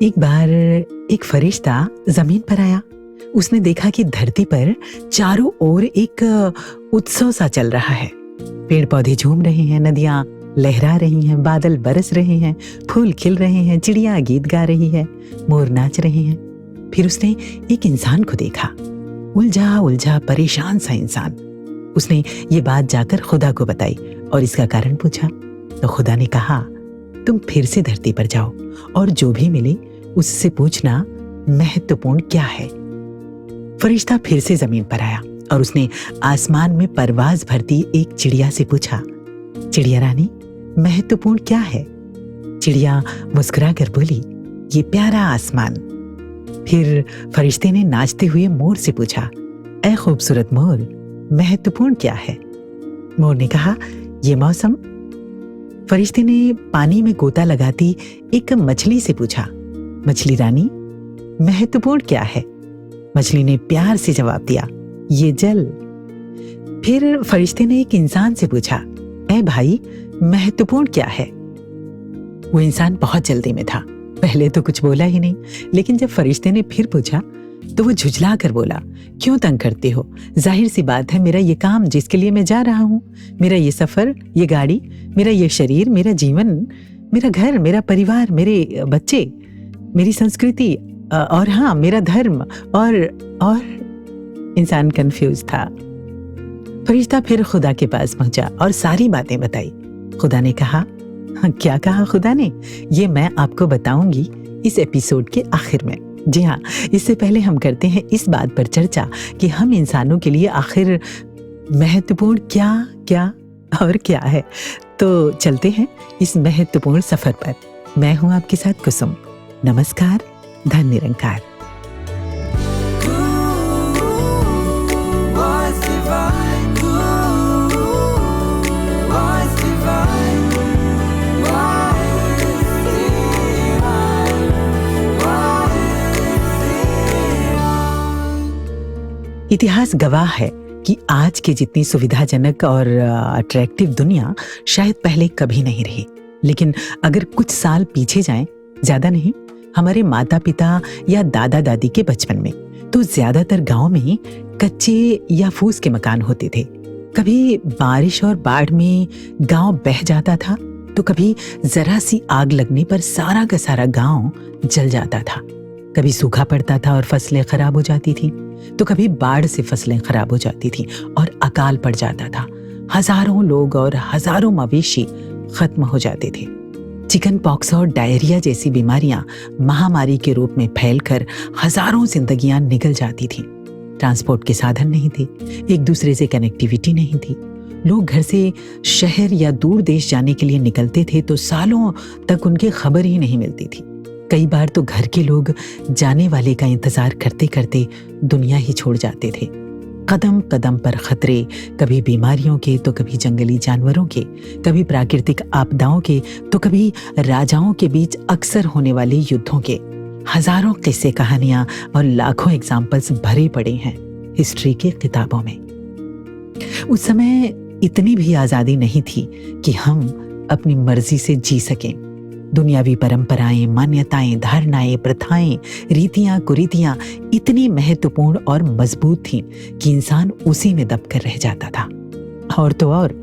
एक बार एक फरिश्ता जमीन पर आया। उसने देखा कि धरती पर चारों ओर एक उत्सव सा चल रहा है। पेड़ पौधे झूम रहे हैं, नदियां लहरा रही हैं, बादल बरस रहे हैं, फूल खिल रहे हैं, चिड़िया गीत गा रही है, मोर नाच रहे हैं। फिर उसने एक इंसान को देखा, उलझा उलझा परेशान सा इंसान। उसने ये बात जाकर खुदा को बताई और इसका कारण पूछा तो खुदा ने कहा, तुम फिर से धरती पर जाओ और जो भी मिले उससे पूछना महत्वपूर्ण क्या है। फरिश्ता फिर से जमीन पर आया और उसने आसमान में परवाज भरती एक चिड़िया से पूछा, चिड़िया रानी, महत्वपूर्ण क्या है? चिड़िया मुस्कुरा कर बोली, ये प्यारा आसमान। फिर फरिश्ते ने नाचते हुए मोर से पूछा, ऐ खूबसूरत मोर, महत्वपूर्ण क्या है? मोर ने कहा, ये मौसम। फरिश्ते ने पानी में गोता लगाती एक मछली से पूछा, मछली रानी, महत्वपूर्ण क्या है? मछली ने प्यार से जवाब दिया, ये जल। फिर फरिश्ते ने एक इंसान से पूछा, ऐ भाई, महत्वपूर्ण क्या है? वो इंसान बहुत जल्दी में था, पहले तो कुछ बोला ही नहीं, लेकिन जब फरिश्ते ने फिर पूछा तो वो झुझला कर बोला, क्यों तंग करते हो? जाहिर सी बात है, मेरा ये काम जिसके लिए मैं जा रहा हूँ, मेरा ये सफर, ये गाड़ी, मेरा ये शरीर, मेरा जीवन, मेरा घर, मेरा परिवार, मेरे बच्चे, मेरी संस्कृति और हाँ, मेरा धर्म और इंसान कंफ्यूज था। फरिश्ता फिर खुदा के पास पहुंचा और सारी बातें बताई। खुदा ने कहा, क्या कहा खुदा ने? ये मैं आपको बताऊंगी इस एपिसोड के आखिर में। जी हाँ, इससे पहले हम करते हैं इस बात पर चर्चा कि हम इंसानों के लिए आखिर महत्वपूर्ण क्या और क्या है। तो चलते हैं इस महत्वपूर्ण सफर पर। मैं हूं आपके साथ कुसुम। नमस्कार, धन निरंकार। इतिहास गवाह है कि आज की जितनी सुविधाजनक और अट्रैक्टिव दुनिया शायद पहले कभी नहीं रही। लेकिन अगर कुछ साल पीछे जाएं, ज्यादा नहीं, हमारे माता पिता या दादा दादी के बचपन में तो ज्यादातर गांव में कच्चे या फूस के मकान होते थे। कभी बारिश और बाढ़ में गांव बह जाता था तो कभी जरा सी आग लगने पर सारा का सारा गांव जल जाता था। कभी सूखा पड़ता था और फसलें खराब हो जाती थी, तो कभी बाढ़ से फसलें खराब हो जाती थी और अकाल पड़ जाता था। हजारों लोग और हजारों मवेशी खत्म हो जाते थे। चिकन पॉक्स और डायरिया जैसी बीमारियां महामारी के रूप में फैलकर हजारों जिंदगियां निकल जाती थी। ट्रांसपोर्ट के साधन नहीं थे, एक दूसरे से कनेक्टिविटी नहीं थी। लोग घर से शहर या दूर देश जाने के लिए निकलते थे तो सालों तक उनकी खबर ही नहीं मिलती थी। कई बार तो घर के लोग जाने वाले का इंतजार करते करते दुनिया ही छोड़ जाते थे। कदम कदम पर खतरे, कभी बीमारियों के तो कभी जंगली जानवरों के, कभी प्राकृतिक आपदाओं के तो कभी राजाओं के बीच अक्सर होने वाले युद्धों के। हजारों किस्से कहानियां और लाखों एग्जाम्पल्स भरे पड़े हैं हिस्ट्री की किताबों में। उस समय इतनी भी आजादी नहीं थी कि हम अपनी मर्जी से जी सकें। दुनियावी परंपराएं, मान्यताएं, धारणाएं, प्रथाएं, रीतियां, कुरीतियां इतनी महत्वपूर्ण और मजबूत थीं कि इंसान उसी में दबकर रह जाता था। और तो और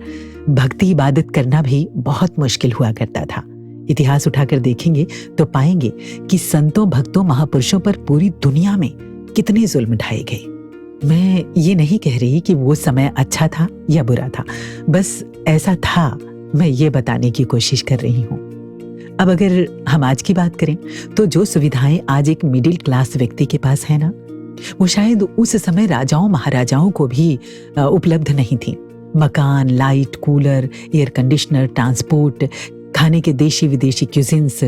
भक्ति इबादत करना भी बहुत मुश्किल हुआ करता था। इतिहास उठाकर देखेंगे तो पाएंगे कि संतों, भक्तों, महापुरुषों पर पूरी दुनिया में कितने जुल्म ढाए गए। मैं ये नहीं कह रही कि वो समय अच्छा था या बुरा था, बस ऐसा था, मैं ये बताने की कोशिश कर रही हूँ। अब अगर हम आज की बात करें तो जो सुविधाएं आज एक मिडिल क्लास व्यक्ति के पास है ना, वो शायद उस समय राजाओं महाराजाओं को भी उपलब्ध नहीं थी। मकान, light, cooler, air conditioner, transport, खाने के देशी विदेशी क्यूजिन्स,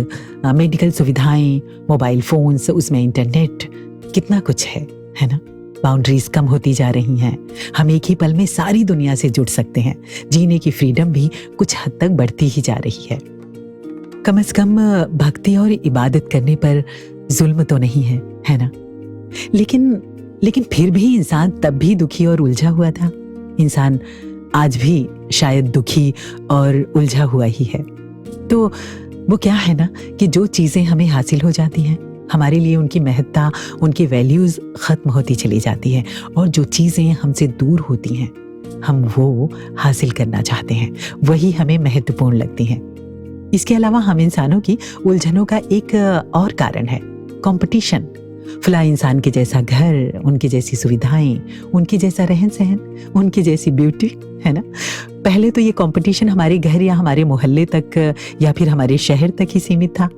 मेडिकल सुविधाएं, मोबाइल फोन्स, उसमें इंटरनेट, कितना कुछ है ना। बाउंड्रीज कम होती जा रही हैं। हम एक ही पल में सारी दुनिया से जुड़ सकते हैं। जीने की फ्रीडम भी कुछ हद तक बढ़ती ही जा रही है। कम से कम भक्ति और इबादत करने पर जुल्म तो नहीं है ना। लेकिन फिर भी इंसान तब भी दुखी और उलझा हुआ था। इंसान आज भी शायद दुखी और उलझा हुआ ही है। तो वो क्या है ना कि जो चीजें हमें हासिल हो जाती हैं, हमारे लिए उनकी महत्ता, उनकी वैल्यूज खत्म होती चली जाती है, और जो चीजें हमसे दूर होती हैं, हम वो हासिल करना चाहते हैं, वही हमें महत्वपूर्ण लगती हैं। इसके अलावा हम इंसानों की उलझनों का एक और कारण है कंपटीशन। फला इंसान के जैसा घर, उनकी जैसी सुविधाएं, उनकी जैसा रहन सहन, उनकी जैसी ब्यूटी, है ना। पहले तो ये कंपटीशन हमारे घर या हमारे मोहल्ले तक या फिर हमारे शहर तक ही सीमित था,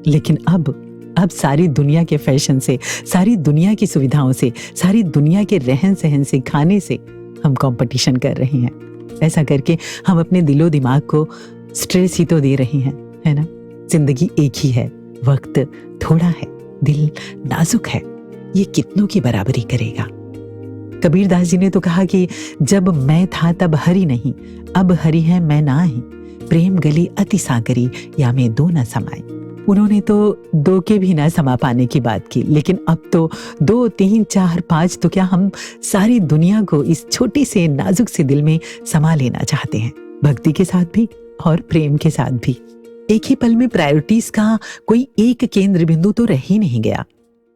लेकिन अब सारी दुनिया के फैशन से, सारी दुनिया की सुविधाओं से, सारी दुनिया के रहन सहन से, खाने से हम कंपटीशन कर रहे हैं। ऐसा करके हम अपने दिलो दिमाग को स्ट्रेस ही तो दे रहे हैं, है ना। जिंदगी एक ही है, वक्त थोड़ा है, दिल नाजुक है, ये कितनों की बराबरी करेगा। कबीर दास जी ने तो कहा कि जब मैं था तब हरि नहीं, अब हरि है मैं नाही, प्रेम गली अति सागरी या में दो न समाई। उन्होंने तो दो के भी ना समा पाने की बात की, लेकिन अब तो 2, 3, 4, 5 तो क्या हम सारी दुनिया को इस छोटे से नाजुक से दिल में समा लेना चाहते हैं, भक्ति के साथ भी और प्रेम के साथ भी। एक ही पल में प्रायोरिटीज का कोई एक केंद्र बिंदु तो रह ही नहीं गया।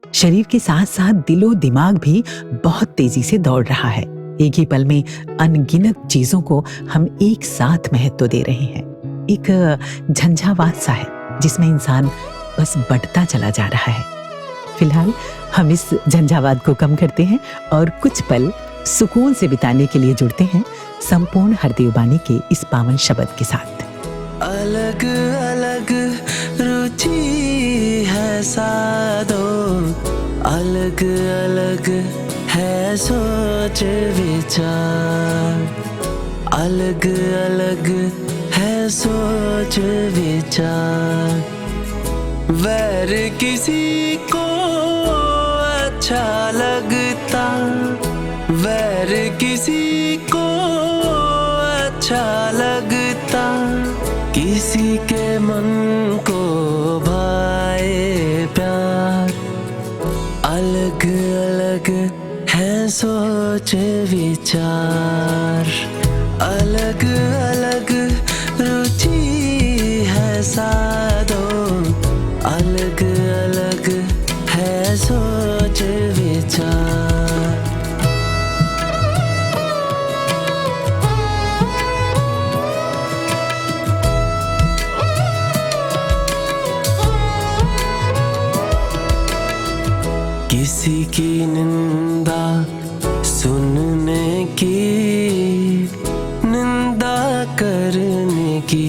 शरीर के साथ साथ दिलो दिमाग भी बहुत तेजी से दौड़ रहा है। एक ही पल में अनगिनत चीजों को हम एक साथ महत्व दे रहे हैं। एक झंझावात सा है जिसमें इंसान बस बढ़ता चला जा रहा है। फिलहाल हम इस झंझावात को कम करते हैं और कुछ पल सुकून से बिताने के लिए जुड़ते हैं संपूर्ण हरदेव बानी के इस पावन शब्द के साथ। अलग अलग रुचि है साधो, अलग अलग है सोच विचार, अलग अलग है सोच विचार। वैर किसी को अच्छा लगता, वैर किसी को अच्छा लगता, किसी के मन को भाए प्यार। अलग अलग है सोच विचार, अलग अलग रुचि है साधो, अलग अलग है सोच विचार। किसी की निंदा सुनने की, निंदा करने की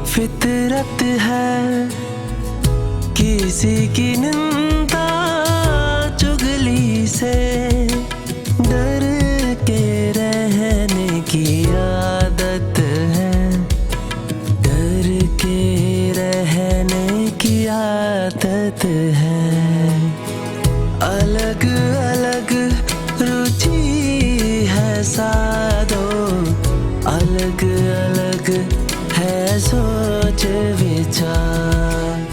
फितरत है, किसी की निंदा चुगली से डर के रहने की आदत है, डर के रहने की आदत है। अलग अलग रुचि है साधो, अलग अलग है सोच विचार।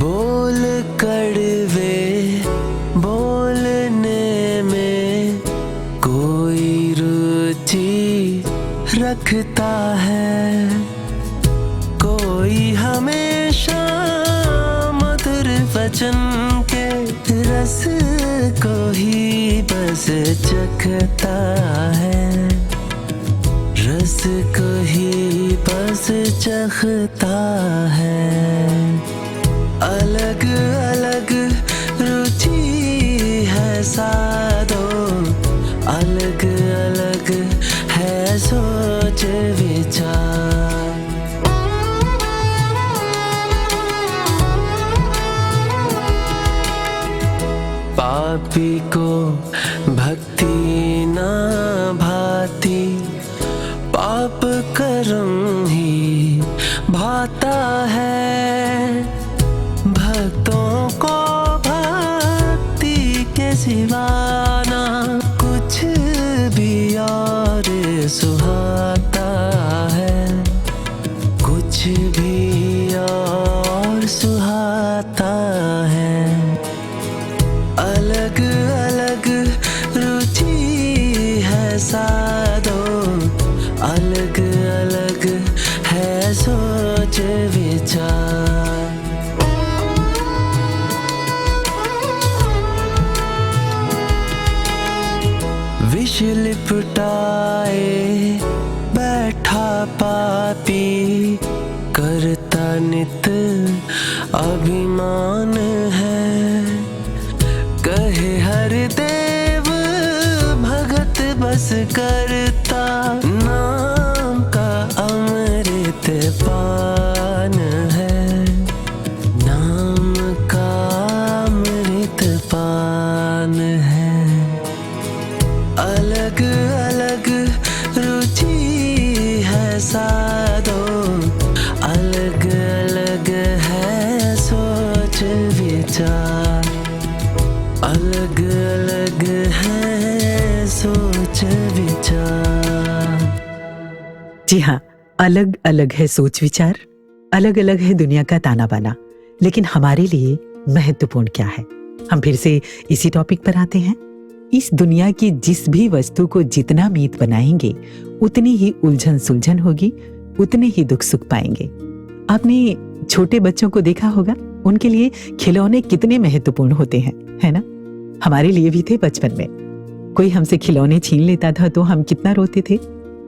बोल कड़वे बोलने में कोई रुचि रखता है, कोई हमेशा मधुर वचन के रस को ही बस चखता है, रस को ही बस चखता है। अलग अलग रुचि है साधो, अलग अलग है सोच विचार। पापी को भक्ति ना भाती, पाप कर्म ही भाता है। भक्तों को भक्ति के सिवाना कुछ भी और सुहाता है, कुछ भी और सुहाता है। अलग अलग रुचि है साधो, अलग अलग है सोच विचार। विष लिपटाए बैठा पापी, करता नित अभिमान है। कहे हर देव भगत बस करता, नाम का अमृत पान है, नाम का अमृत पान है। अलग अलग रुचि है साधो, अलग अलग है सोच विचार, अलग अलग है सोच विचार। जी हाँ, अलग अलग है सोच विचार, अलग अलग है दुनिया का ताना बाना, लेकिन हमारे लिए महत्वपूर्ण क्या है? हम फिर से इसी टॉपिक पर आते हैं। इस दुनिया की जिस भी वस्तु को जितना मीत बनाएंगे, उतनी ही उलझन सुलझन होगी, उतने ही दुख सुख पाएंगे। आपने छोटे बच्चों को देखा होगा, उनके लिए खिलौने कितने महत्वपूर्ण होते हैं, है ना? हमारे लिए भी थे बचपन में। कोई हमसे खिलौने छीन लेता था तो हम कितना रोते थे,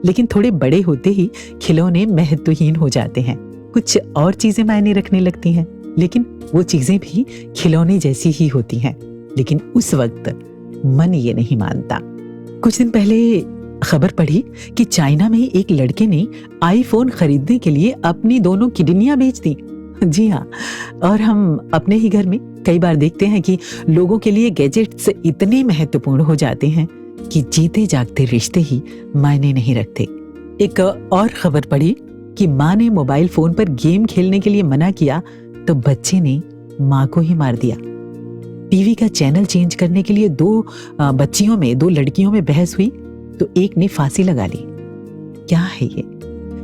लेकिन थोड़े बड़े होते ही खिलौने महत्वहीन हो जाते हैं। कुछ और चीजें मायने रखने लगती हैं, लेकिन वो चीजें भी खिलौने जैसी ही होती हैं। लेकिन उस वक्त मन ये नहीं मानता। कुछ दिन पहले खबर पढ़ी कि चाइना में एक लड़के ने आईफोन खरीदने के लिए अपनी दोनों किडनियां बेच दी। जी हाँ, और हम अपने ही घर में कई बार देखते हैं कि लोगों के लिए गैजेट्स इतने महत्वपूर्ण हो जाते हैं कि जीते जागते रिश्ते ही मायने नहीं रखते। एक और खबर पढ़ी कि माँ ने मोबाइल फोन पर गेम खेलने के लिए मना किया तो बच्चे ने माँ को ही मार दिया। टीवी का चैनल चेंज करने के लिए दो लड़कियों में बहस हुई तो एक ने फांसी लगा ली। क्या है ये?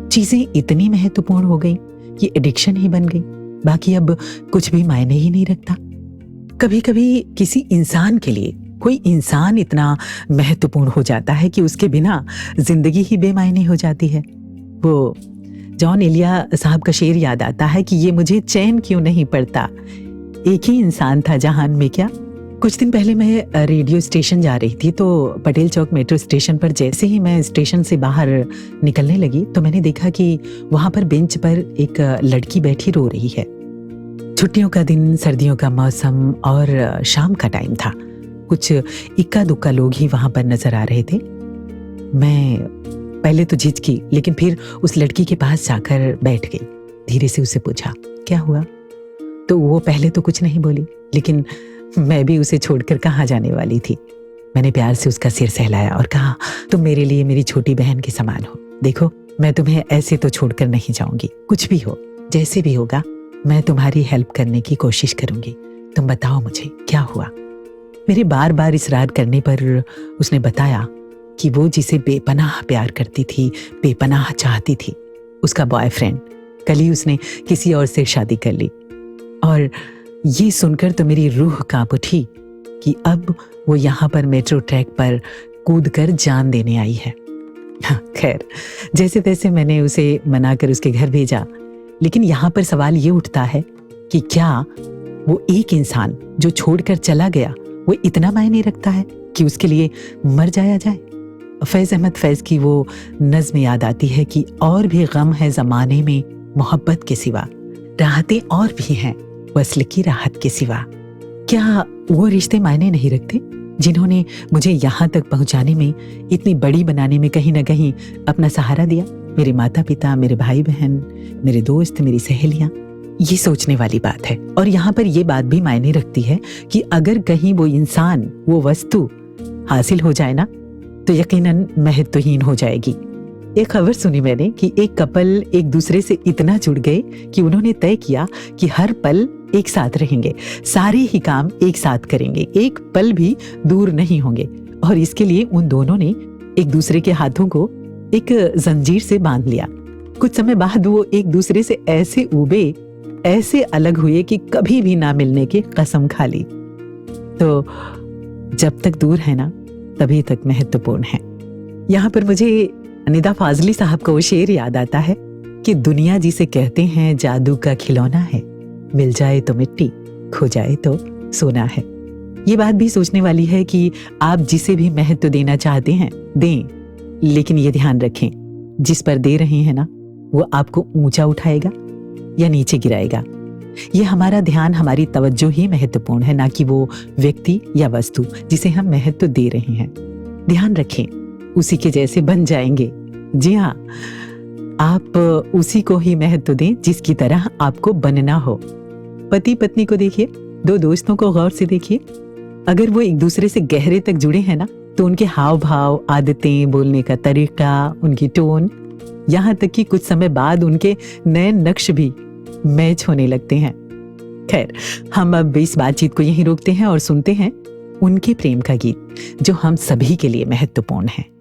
चीजें इतनी महत्वपूर्ण हो गई कि एडिक्शन ही बन गई, बाकी अब कुछ भी मायने ही नहीं रखता। कभी कभी किसी इंसान के लिए कोई इंसान इतना महत्वपूर्ण हो जाता है कि उसके बिना जिंदगी ही बेमायने हो जाती है। वो जॉन एलिया साहब का शेर याद आता है कि ये मुझे चैन क्यों नहीं पड़ता, एक ही इंसान था जहान में क्या। कुछ दिन पहले मैं रेडियो स्टेशन जा रही थी तो पटेल चौक मेट्रो स्टेशन पर जैसे ही मैं स्टेशन से बाहर निकलने लगी तो मैंने देखा कि वहां पर बेंच पर एक लड़की बैठी रो रही है। छुट्टियों का दिन, सर्दियों का मौसम और शाम का टाइम था। कुछ इक्का दुक्का लोग ही वहां पर नजर आ रहे थे। मैं पहले तो झिझकी, लेकिन फिर उस लड़की के पास जाकर बैठ गई। धीरे से उसे पूछा, क्या हुआ? तो वो पहले तो कुछ नहीं बोली, लेकिन मैं भी उसे छोड़कर कहाँ जाने वाली थी। मैंने प्यार से उसका सिर सहलाया और कहा, तुम मेरे लिए मेरी छोटी बहन के समान हो। देखो, मैं तुम्हें ऐसे तो छोड़कर नहीं जाऊंगी। कुछ भी हो, जैसे भी होगा, मैं तुम्हारी हेल्प करने की कोशिश करूंगी। तुम बताओ मुझे क्या हुआ। मेरे बार बार इसरार करने पर उसने बताया कि वो जिसे बेपनाह प्यार करती थी, बेपनाह चाहती थी, उसका बॉयफ्रेंड, कल ही उसने किसी और से शादी कर ली। और ये सुनकर तो मेरी रूह कांप उठी कि अब वो यहाँ पर मेट्रो ट्रैक पर कूदकर जान देने आई है। खैर, जैसे तैसे मैंने उसे मनाकर उसके घर भेजा, लेकिन यहाँ पर सवाल ये उठता है कि क्या वो एक इंसान जो छोड़कर चला गया वो इतना मायने रखता है कि उसके लिए मर जाया जाए? फैज अहमद फैज की वो नज्म याद आती है कि और भी गम है ज़माने में मोहब्बत के सिवा, राहतें और भी हैं वस्ल की राहत के सिवा। क्या वो रिश्ते मायने नहीं रखते जिन्होंने मुझे यहाँ तक पहुँचाने में, इतनी बड़ी बनाने में कहीं ना कहीं अपना सहारा दिया? मेरे माता पिता, मेरे भाई बहन, मेरे दोस्त, मेरी सहेलियाँ। ये सोचने वाली बात है। और यहाँ पर ये बात भी मायने रखती है कि अगर कहीं वो इंसान, वो वस्तु हासिल हो जाए ना, तो यकीनन महत्वहीन हो जाएगी। एक खबर सुनी मैंने कि एक कपल एक दूसरे से इतना जुड़ गए कि उन्होंने तय किया कि हर पल एक साथ रहेंगे, सारे ही काम एक साथ करेंगे, एक पल भी दूर नहीं होंगे। और इसके लिए उन दोनों ने एक दूसरे के हाथों को एक जंजीर से बांध लिया। कुछ समय बाद वो एक दूसरे से ऐसे उबे, ऐसे अलग हुए कि कभी भी ना मिलने की कसम खा ली। तो जब तक दूर है ना तभी तक महत्वपूर्ण है। यहाँ पर मुझे निदा फाजली साहब का वो शेर याद आता है कि दुनिया जिसे कहते हैं जादू का खिलौना है, मिल जाए तो मिट्टी, खो जाए तो सोना है। ये बात भी सोचने वाली है कि आप जिसे भी महत्व देना चाहते हैं दें, लेकिन ये ध्यान रखें जिस पर दे रहे हैं ना वो आपको ऊंचा उठाएगा या नीचे गिराएगा। ये हमारा ध्यान, हमारी तवज्जो ही महत्वपूर्ण है, ना कि वो व्यक्ति या वस्तु जिसे हम महत्व दे रहे हैं। ध्यान रखें, उसी के जैसे बन जाएंगे। जी हाँ, आप उसी को ही महत्व दें जिसकी तरह आपको बनना हो। पति पत्नी को देखिए, दो दोस्तों को गौर से देखिए, अगर वो एक दूसरे से गहरे तक जुड़े हैं ना तो उनके हाव भाव, आदतें, बोलने का तरीका, उनकी टोन, यहाँ तक कि कुछ समय बाद उनके नए नक्श भी मैच होने लगते हैं। खैर, हम अब इस बातचीत को यहीं रोकते हैं और सुनते हैं उनके प्रेम का गीत जो हम सभी के लिए महत्वपूर्ण है।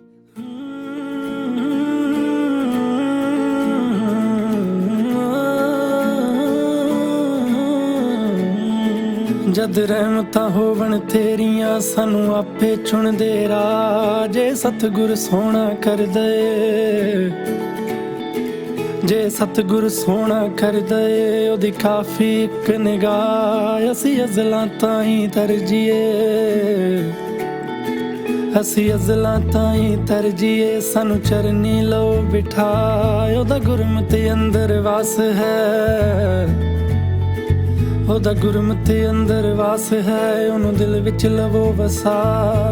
जद रहमता होवन तेरियां सानू आपे चुन दे राजे, सतगुर सोना कर दे, जे सतगुर सोना कर दे ओदी काफी एक निगाह, असी अज़लां ताईं तरजीए, असी अज़लां ताईं तरजीए, सानू चरनी लो बिठाए, ओदा गुरमति अंदर वास है, ओदा गुरमति अंदर वास है, ओनू दिल विच लवो वसा,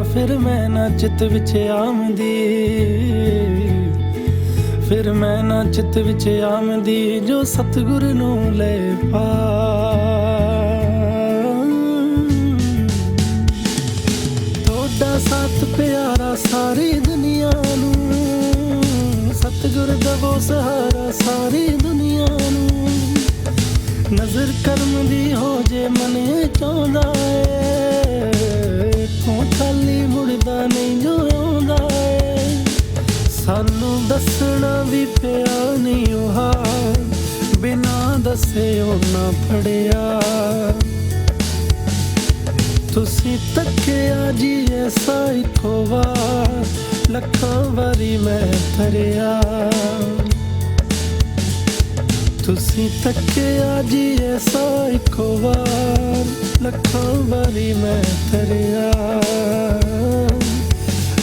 फिर मैं ना चित विच आमदी, फिर मैं ना चित विच आमदी, जो सतगुर नू ले पा। तोड़ा साथ प्यारा सारी दुनिया नू, सतगुर दवो सहारा सारी दुनिया नू, नजर कर्म दी हो जे मने चाहदा है, तू खाली मुड़दा नहीं जो आंदा है, सानू दसना भी पिया नहीं ओ हाल, बिना दसे ओ ना पड़िया, तुसी तकिया जी ऐसा इको वार, लखां वारी मैं थरिया, तुसी तकिया जी ऐसा इको वार, लखां वारी मैं थरिया,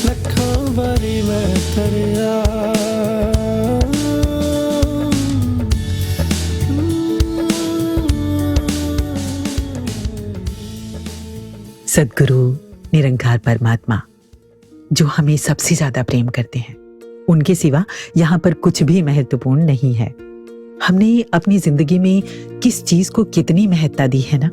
लखां वारी मैं थरिया। सद्गुरु निरंकार परमात्मा जो हमें सबसे ज्यादा प्रेम करते हैं, उनके सिवा यहाँ पर कुछ भी महत्वपूर्ण नहीं है। हमने अपनी जिंदगी में किस चीज को कितनी महत्ता दी है ना,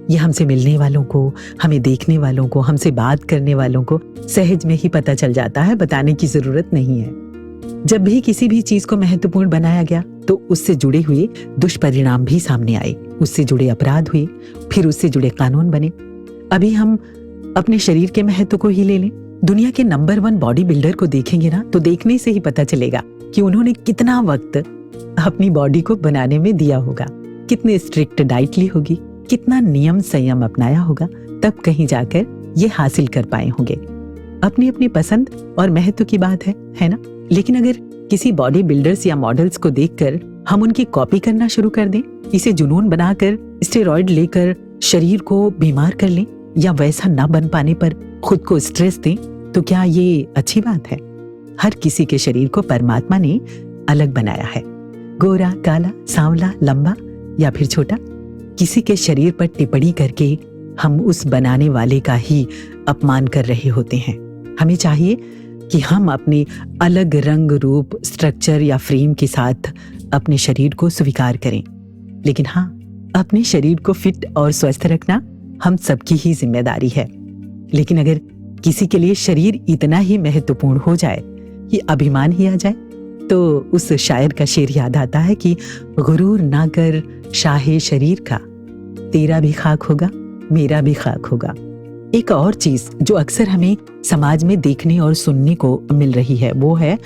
ये हमसे मिलने वालों को, हमें देखने वालों को, हमसे बात करने वालों को सहज में ही पता चल जाता है, बताने की जरूरत नहीं है। जब भी किसी भी चीज को महत्वपूर्ण बनाया गया तो उससे जुड़े हुए दुष्परिणाम भी सामने आए, उससे जुड़े अपराध हुए, फिर उससे जुड़े कानून बने। अभी हम अपने शरीर के महत्व को ही ले लें, दुनिया के नंबर 1 बॉडी बिल्डर को देखेंगे ना तो देखने से ही पता चलेगा कि उन्होंने कितना वक्त अपनी बॉडी को बनाने में दिया होगा, कितने स्ट्रिक्ट डाइट ली होगी, कितना नियम संयम अपनाया होगा, तब कहीं जाकर ये हासिल कर पाए होंगे। अपनी अपनी पसंद और महत्व की बात है ना। लेकिन अगर किसी बॉडी बिल्डर्स या मॉडल्स को देखकर हम उनकी कॉपी करना शुरू कर दें, इसे जुनून बनाकर स्टेरॉइड लेकर शरीर को बीमार कर लें, या वैसा ना बन पाने पर खुद को स्ट्रेस दें, तो क्या ये अच्छी बात है? हर किसी के शरीर को परमात्मा ने अलग बनाया है, गोरा, काला, सांवला, लंबा या फिर छोटा। किसी के शरीर पर टिप्पणी करके हम उस बनाने वाले का ही अपमान कर रहे होते हैं। हमें चाहिए कि हम अपने अलग रंग, रूप, स्ट्रक्चर या फ्रेम के साथ अपने शरीर को स्वीकार करें। लेकिन हाँ, अपने शरीर को फिट और स्वस्थ रखना हम सबकी ही जिम्मेदारी है। लेकिन अगर किसी के लिए शरीर इतना ही महत्वपूर्ण हो जाए कि अभिमान ही आ जाए, तो उस शायर का शेर याद आता है कि गुरूर ना कर शाहे शरीर का, तेरा भी खाक होगा, मेरा भी खाक होगा। एक और चीज जो अक्सर हमें समाज में देखने और सुनने को मिल रही है, वो है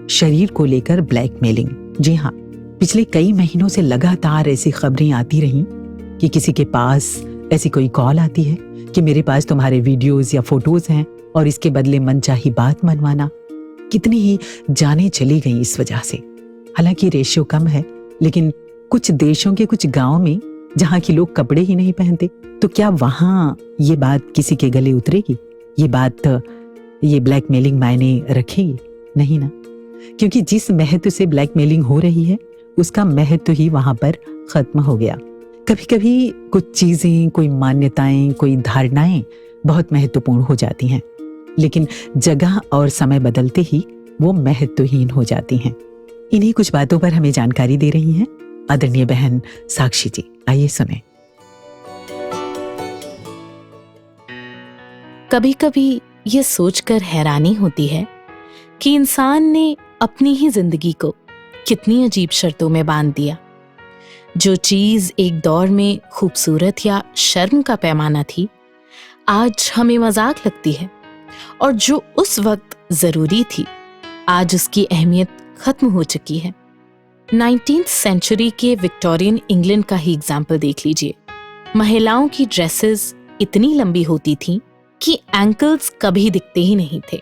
शरीर को लेकर ब्लैकमेलिंग। जी हाँ, पिछले कई महीनों से लगातार ऐसी खबरें आती रहीं कि किसी के पास ऐसी कोई कॉल आती है कि मेरे पास तुम्हारे वीडियोस या फोटोज हैं और इसके बदले मनचाही बात मनवाना। कितनी ही जानें चली गई इस वजह से। हालांकि रेशियो कम है, लेकिन कुछ देशों के कुछ गांव में जहां के लोग कपड़े ही नहीं पहनते, तो क्या वहां ये बात किसी के गले उतरेगी? ये ब्लैकमेलिंग मायने रखेगी? नहीं ना, क्योंकि जिस महत्व से ब्लैकमेलिंग हो रही है उसका महत्व ही वहां पर खत्म हो गया। कभी कभी कुछ चीजें, कोई मान्यताएं, कोई धारणाएं बहुत महत्वपूर्ण हो जाती हैं, लेकिन जगह और समय बदलते ही वो महत्वहीन हो जाती हैं। इन्हीं कुछ बातों पर हमें जानकारी दे रही हैं आदरणीय बहन साक्षी जी। आइए सुने। कभी कभी ये सोचकर हैरानी होती है कि इंसान ने अपनी ही जिंदगी को कितनी अजीब शर्तों में बांध दिया। जो चीज एक दौर में खूबसूरत या शर्म का पैमाना थी, आज हमें मजाक लगती है, और जो उस वक्त जरूरी थी, आज उसकी अहमियत खत्म हो चुकी है। 19th सेंचुरी के विक्टोरियन इंग्लैंड का ही एग्जाम्पल देख लीजिए। महिलाओं की ड्रेसेस इतनी लंबी होती थीं कि एंकल्स कभी दिखते ही नहीं थे।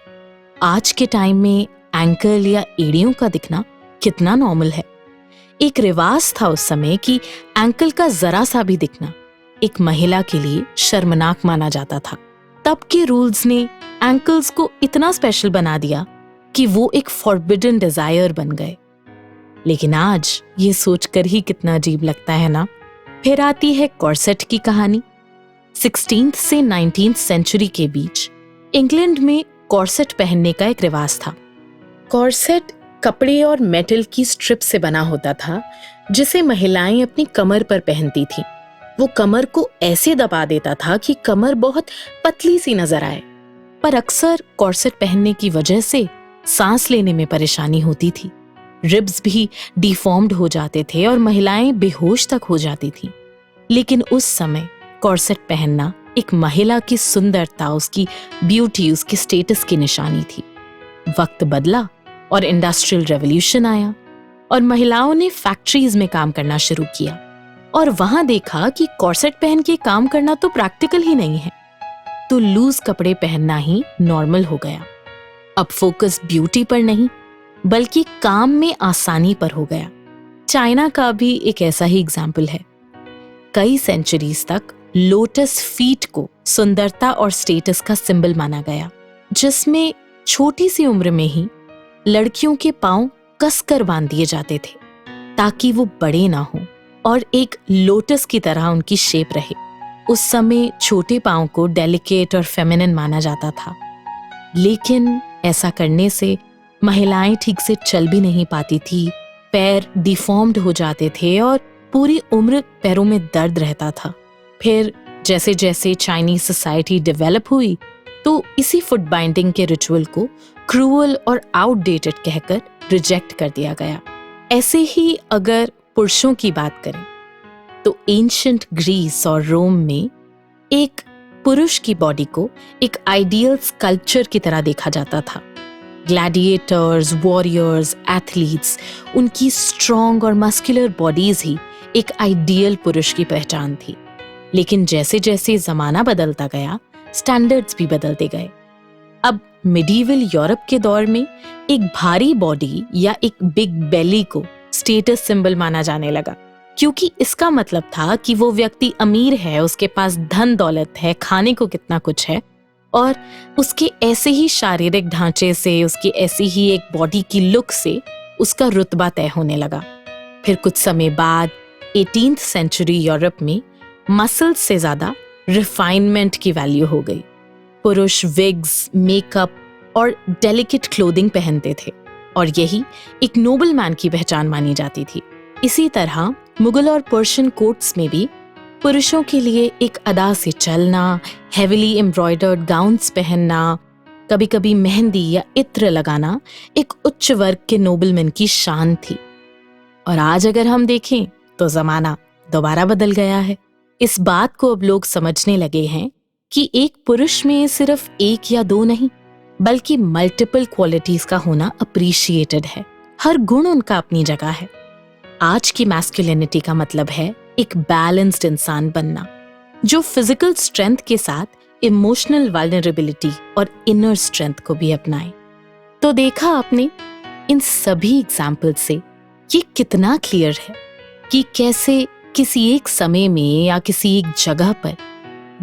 आज के टाइम में एंकल या एड़ियों का दिखना कितना नॉर्मल है। एक रिवाज था उस समय कि एंकल का जरा सा भी दिखना एक महिला के लिए शर्मनाक माना जाता था। तब के रूल्स ने एंकल्स को इतना स्पेशल बना दिया कि वो एक फॉरबिडन डिजायर बन गए। लेकिन आज ये सोचकर ही कितना अजीब लगता है ना। फिर आती है कॉर्सेट की कहानी। 16th से 19th सेंचुरी के बीच इंग्लैंड में कॉर्सेट पहनने का एक रिवाज था। कॉर्सेट कपड़े और मेटल की स्ट्रिप से बना होता था, जिसे महिलाएं अपनी कमर पर पहनती थीं। वो कमर को ऐसे दबा देता था कि कमर बहुत पतली सी नजर आए। पर अक्सर कॉर्सेट पहनने की वजह से सांस लेने में परेशानी होती थी। रिब्स भी डिफॉर्म्ड हो जाते थे और महिलाएं बेहोश तक हो जाती थीं। लेकिन उस समय कॉर्सेट पहनना एक महिला की सुंदरता, उसकी ब्यूटी, उसके स्टेटस की निशानी थी। वक्त बदला और इंडस्ट्रियल रेवोल्यूशन आया और महिलाओं ने फैक्ट्रीज में काम करना शुरू किया, और वहां देखा कि कॉर्सेट पहन के काम करना तो प्रैक्टिकल ही नहीं है, तो लूज कपड़े पहनना ही नॉर्मल हो गया। अब फोकस ब्यूटी पर नहीं बल्कि काम में आसानी पर हो गया। चाइना का भी एक ऐसा ही एग्जाम्पल है। कई सेंचुरीज तक लोटस फीट को सुंदरता और स्टेटस का सिंबल माना गया, जिसमें छोटी सी उम्र में ही लड़कियों के पांव कसकर बांध दिए जाते थे ताकि वो बड़े ना हो और एक लोटस की तरह उनकी शेप रहे। उस समय छोटे पांव को डेलिकेट और फेमिनिन माना जाता था, लेकिन ऐसा करने से महिलाएं ठीक से चल भी नहीं पाती थी, पैर डिफॉर्म्ड हो जाते थे और पूरी उम्र पैरों में दर्द रहता था। फिर जैसे जैसे चाइनीज सोसाइटी डेवलप हुई तो इसी फुट बाइंडिंग के रिचुअल को क्रूअल और आउटडेटेड कहकर रिजेक्ट कर दिया गया। ऐसे ही अगर पुरुषों की बात करें तो एंशिएंट ग्रीस और रोम में एक पुरुष की बॉडी को एक आइडियल स्कल्पचर की तरह देखा जाता था। ग्लैडिएटर्स, वॉरियर्स, एथलीट्स, उनकी स्ट्रॉन्ग और मस्कुलर बॉडीज ही एक आइडियल पुरुष की पहचान थी। लेकिन जैसे जैसे जमाना बदलता गया, स्टैंडर्ड्स भी बदलते गए। अब मिडीवल यूरोप के दौर में एक भारी बॉडी या एक बिग बेली को स्टेटस सिंबल माना जाने लगा, क्योंकि इसका मतलब था कि वो व्यक्ति अमीर है, उसके पास धन दौलत है, खाने को कितना कुछ है, और उसके ऐसे ही शारीरिक ढांचे से, उसकी ऐसी ही एक बॉडी की लुक से उसका रुतबा तय होने लगा। फिर कुछ समय बाद 18th सेंचुरी यूरोप में मसल्स से ज्यादा रिफाइनमेंट की वैल्यू हो गई। पुरुष विग्स, मेकअप और डेलिकेट क्लोथिंग पहनते थे और यही एक नोबल मैन की पहचान मानी जाती थी। इसी तरह मुगल और पर्शियन कोर्ट्स में भी पुरुषों के लिए एक अदा से चलना, हेवीली एम्ब्रॉयडर्ड गाउन्स पहनना, कभी कभी मेहंदी या इत्र लगाना एक उच्च वर्ग के नोबलमैन की शान थी। और आज अगर हम देखें तो जमाना दोबारा बदल गया है। इस बात को अब लोग समझने लगे हैं कि एक पुरुष में सिर्फ एक या दो नहीं बल्कि मल्टीपल क्वालिटीज का होना अप्रिशिएटेड है। हर गुण उनका अपनी जगह है। आज की मैस्कुलिनिटी का मतलब है एक बैलेंस्ड इंसान बनना, जो फिजिकल स्ट्रेंथ के साथ इमोशनल वल्नरेबिलिटी और इनर स्ट्रेंथ को भी अपनाएं। तो देखा आपने, इन सभी एग्जाम्पल से ये कितना क्लियर है कि कैसे किसी एक समय में या किसी एक जगह पर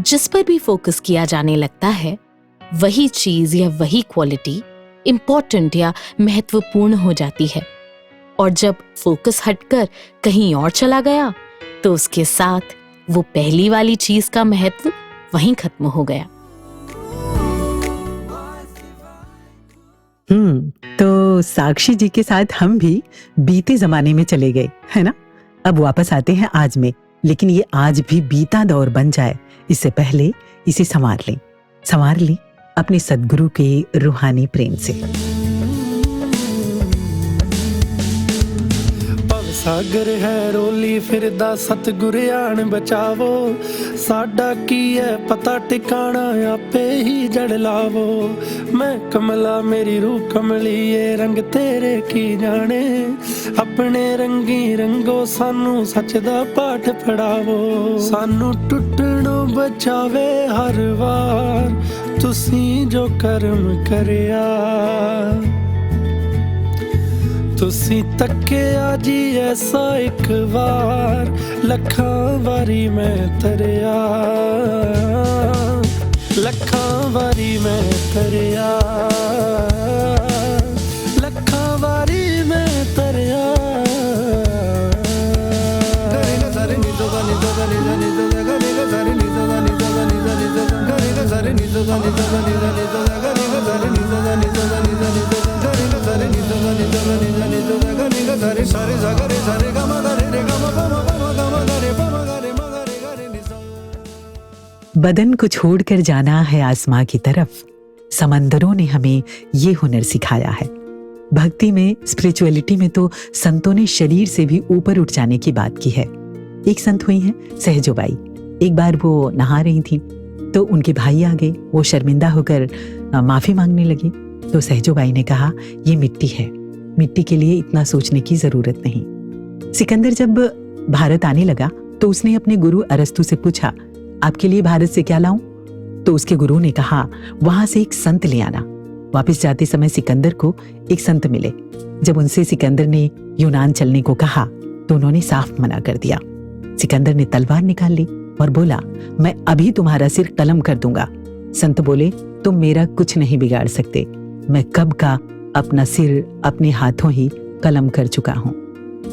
जिस पर भी फोकस किया जाने लगता है, वही चीज या वही क्वालिटी इम्पोर्टेंट या महत्वपूर्ण हो जाती है, और जब फोकस हटकर कहीं और चला गया तो उसके साथ वो पहली वाली चीज का महत्व वहीं खत्म हो गया। तो साक्षी जी के साथ हम भी बीते जमाने में चले गए, है ना। अब वापस आते हैं आज में, लेकिन ये आज भी बीता दौर बन जाए इससे पहले इसे संवार लें अपने सद्गुरु के रूहानी प्रेम से। सागर है रोली फिरदा सतगुर आन बचावो, साडा की है पता टिकाना आपे ही जड़ लावो। मैं कमला मेरी रूह कमली ये रंग तेरे की जाने, अपने रंगी रंगो सानू सच दा पाठ पढ़ावो। सानू टुटणों बचावे हर वार तुसी जो कर्म करिया, तुसी तक्किया जी ऐसा एक बार लखां वारी मैं तरया, लखां वारी मैं तरया, लखां वारी मैं तरया। बदन को छोड़कर जाना है आसमां की तरफ, समंदरों ने हमें ये हुनर सिखाया है। भक्ति में, स्पिरिचुअलिटी में तो संतों ने शरीर से भी ऊपर उठ जाने की बात की है। एक संत हुई हैं सहजोबाई। एक बार वो नहा रही थी तो उनके भाई आ गए। वो शर्मिंदा होकर माफी मांगने लगी तो सहजोबाई ने कहा, ये मिट्टी है, मिट्टी के लिए इतना सोचने की जरूरत नहीं। सिकंदर जब भारत आने लगा तो उसने अपने गुरु अरस्तु से पूछा, आपके लिए भारत से क्या लाऊं? तो उसके गुरु ने कहा, वहां से एक संत ले आना। वापस जाते समय सिकंदर को एक संत मिले। जब उनसे सिकंदर ने यूनान चलने को कहा तो उन्होंने साफ मना कर दिया। सिकंदर ने तलवार निकाल ली और बोला, मैं अभी तुम्हारा सिर कलम कर दूंगा। संत बोले, तुम मेरा कुछ नहीं बिगाड़ सकते, मैं कब का अपना सिर अपने हाथों ही कलम कर चुका हूं।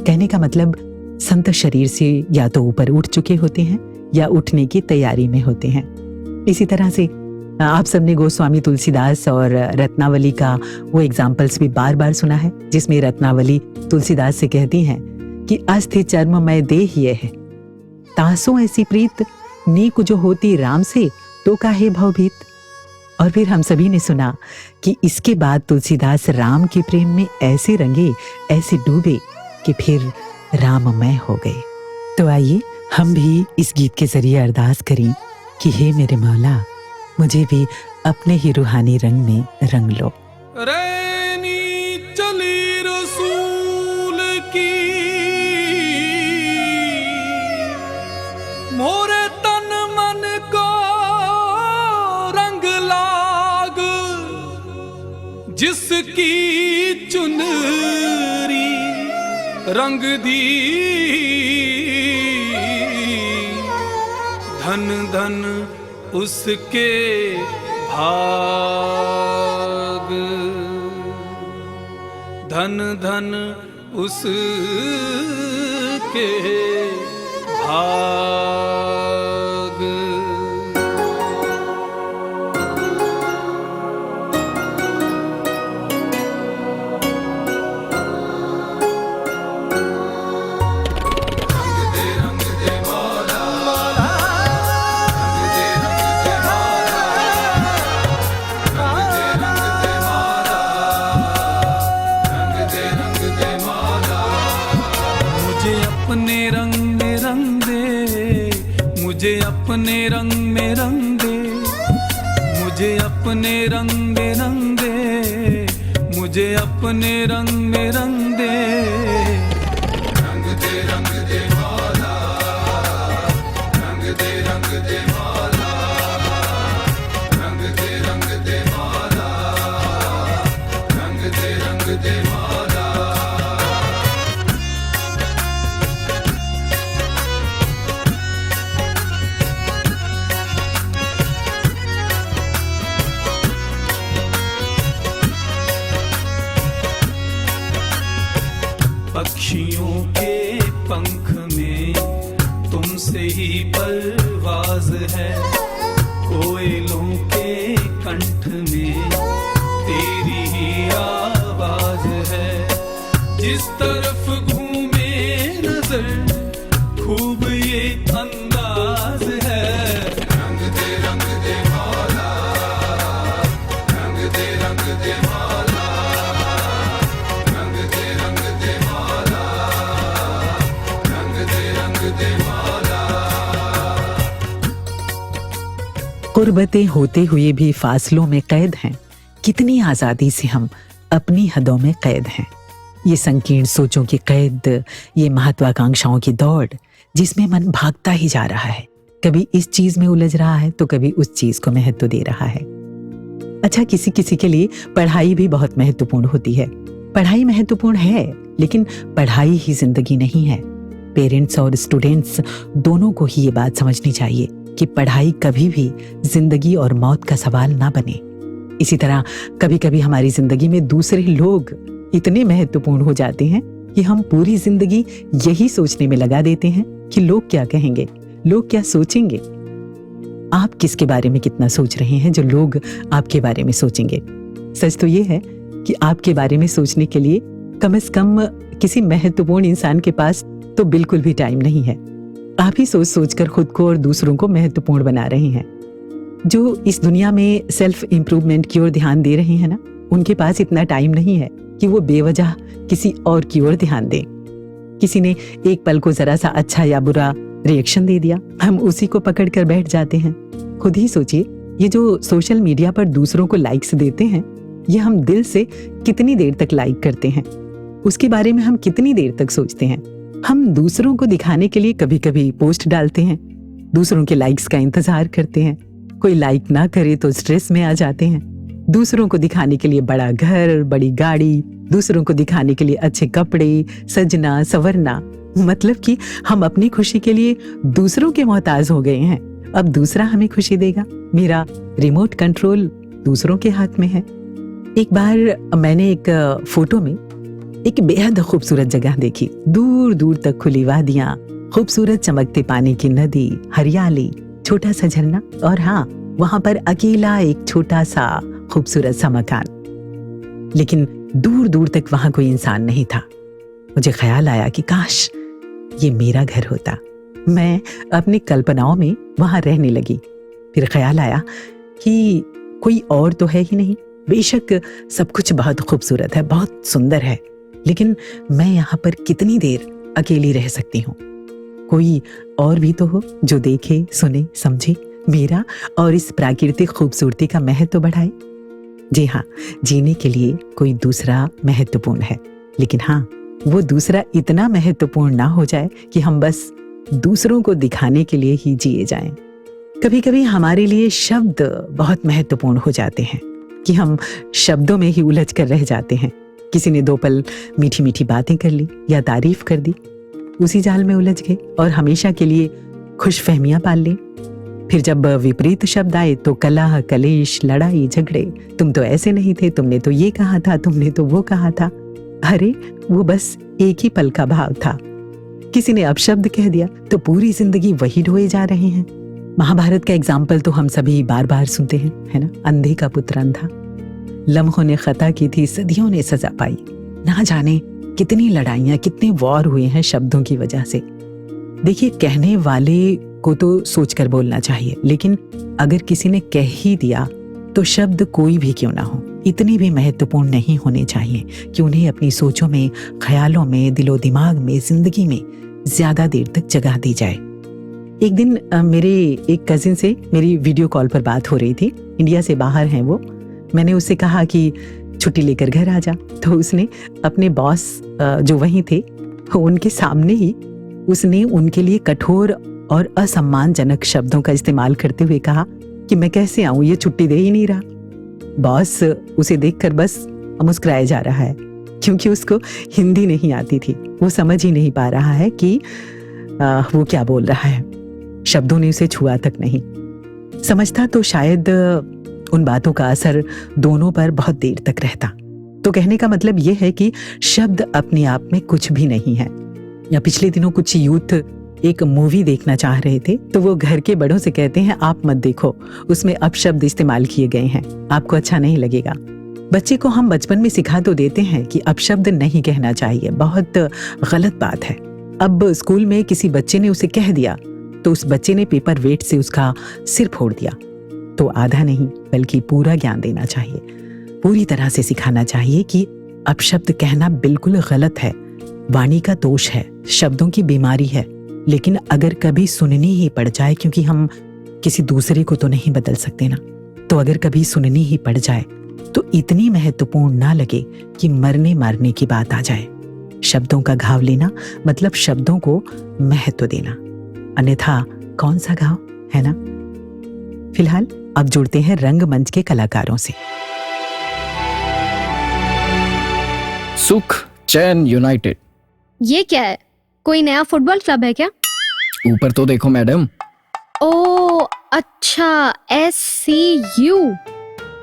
कहने का मतलब संत शरीर से या तो ऊपर उठ चुके होते हैं या उठने की तैयारी में होते हैं। इसी तरह से आप सबने गोस्वामी तुलसीदास और रत्नावली का वो एग्जाम्पल्स भी बार बार सुना है, जिसमें रत्नावली तुलसीदास से कहती हैं कि अस्थि चर्म मैं देह ये है, तासों ऐसी प्रीत नीक जो होती राम से तो काहे भवभीत। और फिर हम सभी ने सुना कि इसके बाद तुलसीदास राम के प्रेम में ऐसे रंगे, ऐसे डूबे कि फिर राममय हो गए। तो आइए हम भी इस गीत के जरिए अरदास करें कि हे मेरे मौला, मुझे भी अपने ही रूहानी रंग में रंग लो। रैनी चली रसूल की मोरे तन मन को रंग लाग, जिसकी चुनरी रंग दी धन धन उसके भाग, धन धन उसके भाग। मुझे अपने रंग में रंग दे, मुझे अपने रंग में रंग दे, मुझे अपने रंग में रंग दे। रंग दे मौला, रंग दे मौला, कंठ में तेरी ही आवाज है। जिस तरफ घूमे नजर खूब ये अंदाज है। रंग दे मौला, रंग दे मौला, रंग दे मौला, रंग दे मौला। गुर्बतें होते हुए भी फासलों में कैद हैं। कितनी आजादी से हम अपनी हदों में कैद हैं। ये संकीर्ण सोचों की कैद, ये महत्वाकांक्षाओं की दौड़ जिसमें मन भागता ही जा रहा है। कभी इस चीज में उलझ रहा है तो कभी उस चीज को महत्व दे रहा है। अच्छा, किसी किसी के लिए पढ़ाई भी बहुत महत्वपूर्ण होती है। पढ़ाई महत्वपूर्ण है, लेकिन पढ़ाई ही जिंदगी नहीं है। पेरेंट्स और स्टूडेंट्स दोनों को ही ये बात समझनी चाहिए कि पढ़ाई कभी भी जिंदगी और मौत का सवाल ना बने। इसी तरह कभी कभी हमारी जिंदगी में दूसरे लोग इतने महत्वपूर्ण हो जाते हैं कि हम पूरी जिंदगी यही सोचने में लगा देते हैं कि लोग क्या कहेंगे, लोग क्या सोचेंगे। आप किसके बारे में कितना सोच रहे हैं जो लोग आपके बारे में सोचेंगे? सच तो ये है कि आपके बारे में सोचने के लिए कम से कम किसी महत्वपूर्ण इंसान के पास तो बिल्कुल भी टाइम नहीं है। आप ही सोच सोचकर खुद को और दूसरों को महत्वपूर्ण बना रहे हैं। जो इस दुनिया में सेल्फ इम्प्रूवमेंट की ओर ध्यान दे रहे हैं ना, उनके पास इतना टाइम नहीं है कि वो बेवजह किसी और की ओर ध्यान दें। किसी ने एक पल को जरा सा अच्छा या बुरा रिएक्शन दे दिया, हम उसी को पकड़ कर बैठ जाते हैं। खुद ही सोचिए, ये जो सोशल मीडिया पर दूसरों को लाइक्स देते हैं, ये हम दिल से कितनी देर तक लाइक करते हैं, उसके बारे में हम कितनी देर तक सोचते हैं। हम दूसरों को दिखाने के लिए कभी कभी पोस्ट डालते हैं, दूसरों के लाइक्स का इंतजार करते हैं। कोई लाइक ना करे तो स्ट्रेस में आ जाते हैं। दूसरों को दिखाने के लिए बड़ा घर, बड़ी गाड़ी, दूसरों को दिखाने के लिए अच्छे कपड़े, सजना संवरना, मतलब कि हम अपनी खुशी के लिए दूसरों के मोहताज हो गए हैं। अब दूसरा हमें खुशी देगा। मेरा रिमोट कंट्रोल दूसरों के हाथ में है। एक बार मैंने एक फोटो में एक बेहद खूबसूरत जगह देखी। दूर दूर तक खुली वादियां, खूबसूरत चमकते पानी की नदी, हरियाली, छोटा सा झरना और हाँ, वहां पर अकेला एक छोटा सा खूबसूरत सा मकान। लेकिन दूर दूर तक वहां कोई इंसान नहीं था। मुझे ख्याल आया कि काश ये मेरा घर होता। मैं अपनी कल्पनाओं में वहां रहने लगी। फिर ख्याल आया कि कोई और तो है ही नहीं। बेशक सब कुछ बहुत खूबसूरत है, बहुत सुंदर है, लेकिन मैं यहाँ पर कितनी देर अकेली रह सकती हूँ। कोई और भी तो हो जो देखे, सुने, समझे मेरा और इस प्राकृतिक खूबसूरती का महत्व बढ़ाए। जी हाँ, जीने के लिए कोई दूसरा महत्वपूर्ण है, लेकिन हाँ, वो दूसरा इतना महत्वपूर्ण ना हो जाए कि हम बस दूसरों को दिखाने के लिए ही जिए जाएं। कभी कभी हमारे लिए शब्द बहुत महत्वपूर्ण हो जाते हैं कि हम शब्दों में ही उलझ कर रह जाते हैं। किसी ने 2 पल मीठी मीठी बातें कर ली या तारीफ कर दी, उसी जाल में उलझ गए और हमेशा के लिए खुशफहमियां पाल ली। फिर जब विपरीत शब्द आए तो कलह, कलेश, लड़ाई, झगड़े। तुम तो ऐसे नहीं थे, तुमने तो ये कहा था, तुमने तो वो कहा था। अरे वो बस एक ही पल का भाव था। किसी ने अपशब्द कह दिया तो पूरी जिंदगी वही ढोए जा रहे हैं। महाभारत का एग्जाम्पल तो हम सभी बार बार सुनते हैं, है ना? अंधे का पुत्र अंधा। लम्हों ने खता की थी, सदियों ने सजा पाई। ना जाने कितनी लड़ाइयां, कितने वॉर हुए हैं शब्दों की वजह से। देखिए, कहने वाले को तो सोचकर बोलना चाहिए, लेकिन अगर किसी ने कह ही दिया तो शब्द कोई भी क्यों ना हो, इतने भी महत्वपूर्ण नहीं होने चाहिए कि उन्हें अपनी सोचों में, ख्यालों में, दिलो दिमाग में, जिंदगी में ज्यादा देर तक जगह दी जाए। एक दिन मेरे एक कजिन से मेरी वीडियो कॉल पर बात हो रही थी। इंडिया से बाहर हैं वो। मैंने उससे कहा कि छुट्टी लेकर घर आ जा, तो उसने अपने बॉस जो वहीं थे उनके सामने ही उसने उनके लिए कठोर और असम्मानजनक शब्दों का इस्तेमाल करते हुए कहा कि मैं कैसे आऊं, ये छुट्टी दे ही नहीं रहा। बॉस उसे देखकर बस मुस्कुराया जा रहा है, क्योंकि उसको हिंदी नहीं आती थी। वो समझ ही नहीं पा रहा है कि वो क्या बोल रहा है। शब्दों ने उसे छुआ तक नहीं। समझता तो शायद उन बातों का असर दोनों पर बहुत देर तक रहता। तो कहने का मतलब ये है कि शब्द अपने आप में कुछ भी नहीं है। या पिछले दिनों कुछ यूथ एक मूवी देखना चाह रहे थे तो वो घर के बड़ों से कहते हैं आप मत देखो, उसमें अपशब्द इस्तेमाल किए गए हैं, आपको अच्छा नहीं लगेगा। बच्चे को हम बचपन में सिखा तो देते हैं कि अपशब्द नहीं कहना चाहिए, बहुत गलत बात है। अब स्कूल में किसी बच्चे ने उसे कह दिया तो उस बच्चे ने पेपर वेट से उसका सिर फोड़ दिया। तो आधा नहीं बल्कि पूरा ज्ञान देना चाहिए, पूरी तरह से सिखाना चाहिए कि अपशब्द कहना बिल्कुल गलत है, वाणी का दोष है, शब्दों की बीमारी है। लेकिन अगर कभी सुननी ही पड़ जाए, क्योंकि हम किसी दूसरे को तो नहीं बदल सकते ना, तो अगर कभी सुननी ही पड़ जाए तो इतनी महत्वपूर्ण ना लगे कि मरने मारने की बात आ जाए। शब्दों का घाव लेना मतलब शब्दों को महत्व देना, अन्यथा कौन सा घाव, है ना। फिलहाल अब जुड़ते हैं रंगमंच के कलाकारों से। सुख चैन यूनाइटेड। ये क्या है, कोई नया फुटबॉल क्लब है क्या? ऊपर तो देखो मैडम। ओ अच्छा, SCU।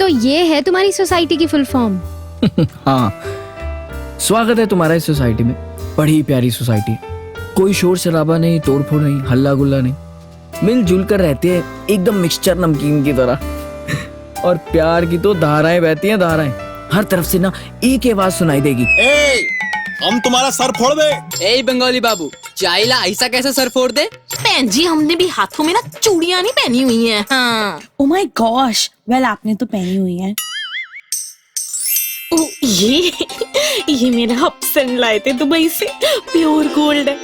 तो ये है तुम्हारी सोसाइटी की फुल फॉर्म? हाँ, स्वागत है तुम्हारा इस सोसाइटी में। बड़ी प्यारी सोसाइटी, कोई शोर शराबा नहीं, तोड़फोड़ नहीं, हल्ला गुल्ला नहीं, मिलजुल कर रहते हैं एकदम मिक्सचर नमकीन की तरह। और प्यार की तो धाराएं बहती हैं, धाराएं। हर तरफ से ना एक ही आवाज सुनाई देगी, ए, हम तुम्हारा सर फोड़ दे। ए बंगाली बाबू, चाइला ऐसा कैसे सर फोड़ दे? बहन जी, हमने भी हाथों में ना चूड़ियां नहीं पहनी हुई हैं। हाँ। Oh my gosh, well आपने तो पहनी हुई है। ओ, ये मेरे हफ्सन लाए थे दुबई से, प्योर गोल्ड है।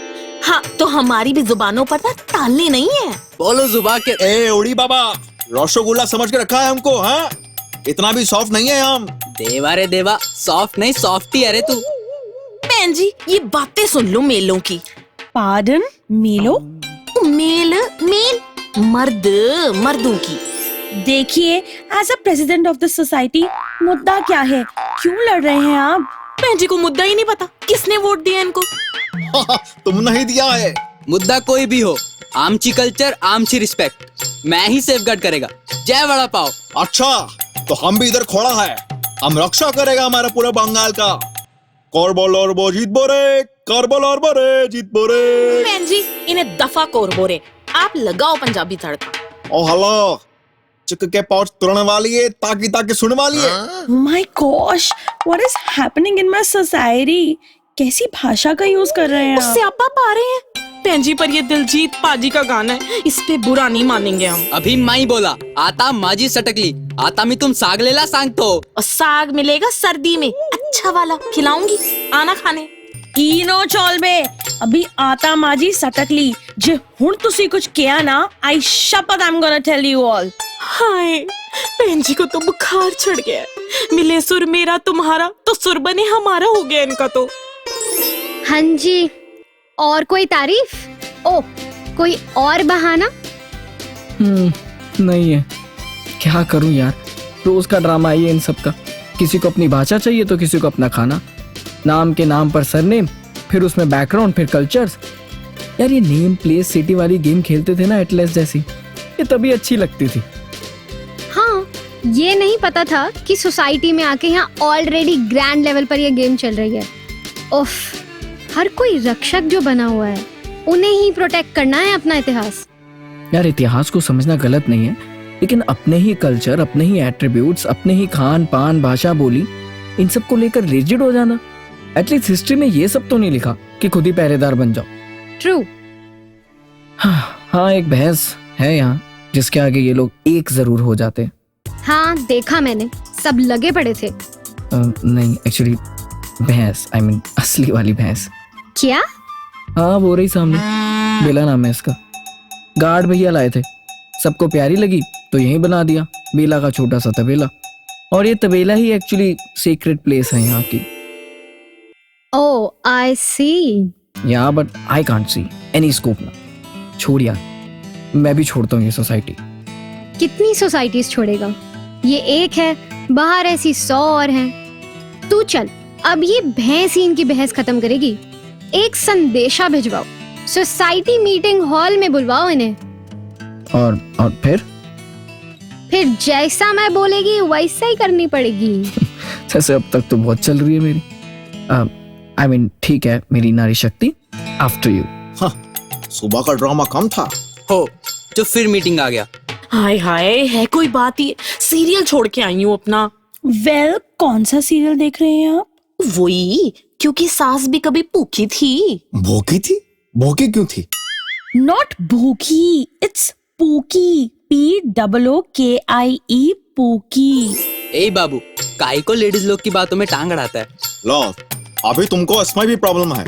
हाँ, तो हमारी भी जुबानों पर ना ताले नहीं है। बोलो जुबा के। ए उड़ी बाबा, रसगुल्ला समझ के रखा है हमको, हाँ? इतना भी सॉफ्ट नहीं है हम। देवा रे देवा, सॉफ्ट नहीं सॉफ्टी। अरे तू बहन जी, ये बातें सुन लो मेलों की। Pardon? मेलो? मेल मर्दों की। देखिए, as a president of the society, मुद्दा क्या है? क्यों लड़ रहे हैं आप? बहन जी को मुद्दा ही नहीं पता, किसने वोट दिया इनको? तुम नहीं दिया है। मुद्दा कोई भी हो, आमची कल्चर, आमची रिस्पेक्ट, मैं ही सेफगार्ड करेगा। जय वड़ा पाव। अच्छा, तो हम भी इधर खोड़ा है, हम रक्षा करेगा हमारा पूरा बंगाल का। करबल और वो जीत बोरे, करबल और बोरे जीत बोरे। बहन जी, इन्हें दफा कोर बोरे, आप लगाओ पंजाबी तड़का। ओ हेलो, चिक के पहुंच तुरने वाली है, ताकि ताकि सुनने वाली है। Oh my gosh, what is happening in my society? कैसी भाषा का यूज कर रहे हैं उससे आप? आप पा रहे हैं बहन जी, पर ये दिलजीत पाजी का गाना है, इस पे बुरा नहीं मानेंगे हम। अभी माई बोला, आता माजी सटकली, आता में तुम साग लेला सांग तो। और साग मिलेगा सर्दी में, अच्छा वाला, खिलाऊंगी, आना खाने। ईनो चौल बे, अभी आता माजी सटकली, जे हुण तुसी कुछ किया ना, आई शपथ I am gonna tell you all. Hi, बहन जी को तो बुखार चढ़ गया है। मिले सुर मेरा तुम्हारा, तो सुर बने हमारा हो गया इनका तो। हाँ जी, और कोई तारीफ? ओ, कोई और बहाना? नहीं है। क्या करूं यार, रोज का ड्रामा ही है इन सब का। किसी को अपनी भाषा चाहिए तो किसी को अपना खाना, नाम के नाम पर सरनेम, फिर उसमें बैकग्राउंड, फिर कल्चर्स। यार ये नेम प्लेस सिटी वाली गेम खेलते थे ना, एटलस जैसी, ये तभी अच्छी लगती थी। हाँ, ये नहीं पता था कि सोसाइटी में आके यहाँ ऑलरेडी ग्रैंड लेवल पर ये गेम चल रही है। उफ, हर कोई रक्षक जो बना हुआ है, उन्हें ही प्रोटेक्ट करना है अपना इतिहास। यार इतिहास को समझना गलत नहीं है, लेकिन अपने ही कल्चर, अपने ही एट्रीब्यूट्स, अपने ही खान पान, भाषा, बोली, इन सब को लेकर रिजिड हो जाना। एटलीस्ट हिस्ट्री में ये सब तो नहीं लिखा कि खुद ही पहरेदार बन जाओ। ट्रू। हाँ, एक भैंस है यहाँ जिसके आगे ये लोग एक जरूर हो जाते। हाँ, देखा मैंने, सब लगे पड़े थे। नहीं, एक्चुअली भैंस, आई मीन असली वाली भैंस। क्या? हाँ, वो रही सामने, बेला नाम है इसका। गार्ड भैया लाए थे, सबको प्यारी लगी तो यहीं बना दिया, बेला का छोटा सा तबेला। और ये तबेला ही एक्चुअली सीक्रेट प्लेस है यहाँ की। ओह, आई सी। या but I can't see any scope ना। छोड़ यार, मैं भी छोड़ता हूँ ये सोसाइटी। कितनी सोसाइटीज छोड़ेगा? ये एक है, बाहर ऐसी 100 और हैं। तू चल, अब ये भैंस ही इनकी बहस खत्म करेगी। एक संदेशा भिजवाओ, सोसाइटी मीटिंग हॉल में बुलवाओ इन्हें। और फिर जैसा मैं बोलेगी वैसा ही करनी पड़ेगी। जैसे अब तक तो बहुत चल रही है मेरी। आई मीन ठीक है, मेरी नारी शक्ति, आफ्टर यू। सुबह का ड्रामा कम था। हो जो फिर मीटिंग आ गया। हाय हाय, है कोई बात ही, सीरियल छोड़ के आई हूँ अपना। वेल, कौन सा सीरियल देख रहे हैं आप? वही, क्योंकि सास भी कभी भूखी थी। भूखी थी? भूखी क्यों थी? नॉट भूखी, इट्स पूकी, POOKIE, पूकी। ए बाबू, काई को लेडीज लोग की बातों में टांग अड़ाता है। लो, अभी तुमको इसमें भी प्रॉब्लम है।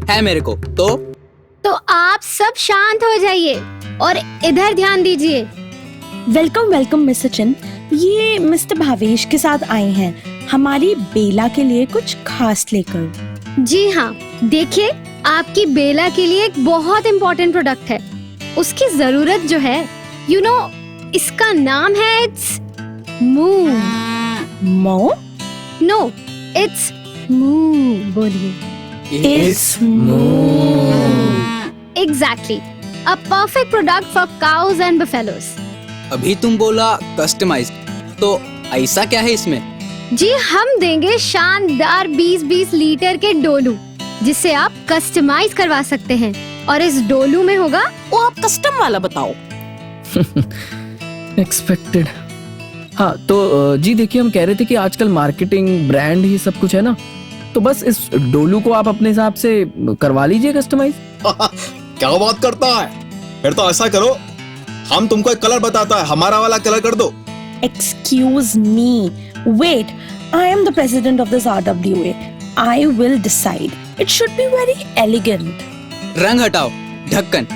है मेरे को तो आप सब शांत हो जाइए और इधर ध्यान दीजिए। वेलकम वेलकम मिस सचिन, ये मिस्टर भावेश के साथ आए हैं हमारी बेला के लिए कुछ खास लेकर। जी हाँ, देखिए आपकी बेला के लिए एक बहुत इम्पोर्टेंट प्रोडक्ट है। उसकी जरूरत जो है, यू नो, इसका नाम है इट्स मूव। मो? No, it's move. बोलिए। It's Exactly. A perfect product for cows and buffaloes. अभी तुम बोला कस्टमाइज्ड, तो ऐसा क्या है इसमें? जी, हम देंगे शानदार 20-20 लीटर के डोलू, जिसे आप कस्टमाइज करवा सकते हैं। और इस डोलू में होगा, वो आप कस्टम वाला बताओ। एक्सपेक्टेड। हाँ तो जी देखिए, हम कह रहे थे कि आजकल मार्केटिंग, ब्रांड ही सब कुछ है ना, तो बस इस डोलू को आप अपने हिसाब से करवा लीजिए कस्टमाइज। क्या बात करता है? फिर तो ऐसा करो, हम तुमको एक कलर बताता है, हमारा वाला कलर कर दो। Excuse me. Wait, I am the president of this RWA. I will decide. It should be very elegant. रंग हटाओ, ढक्कन।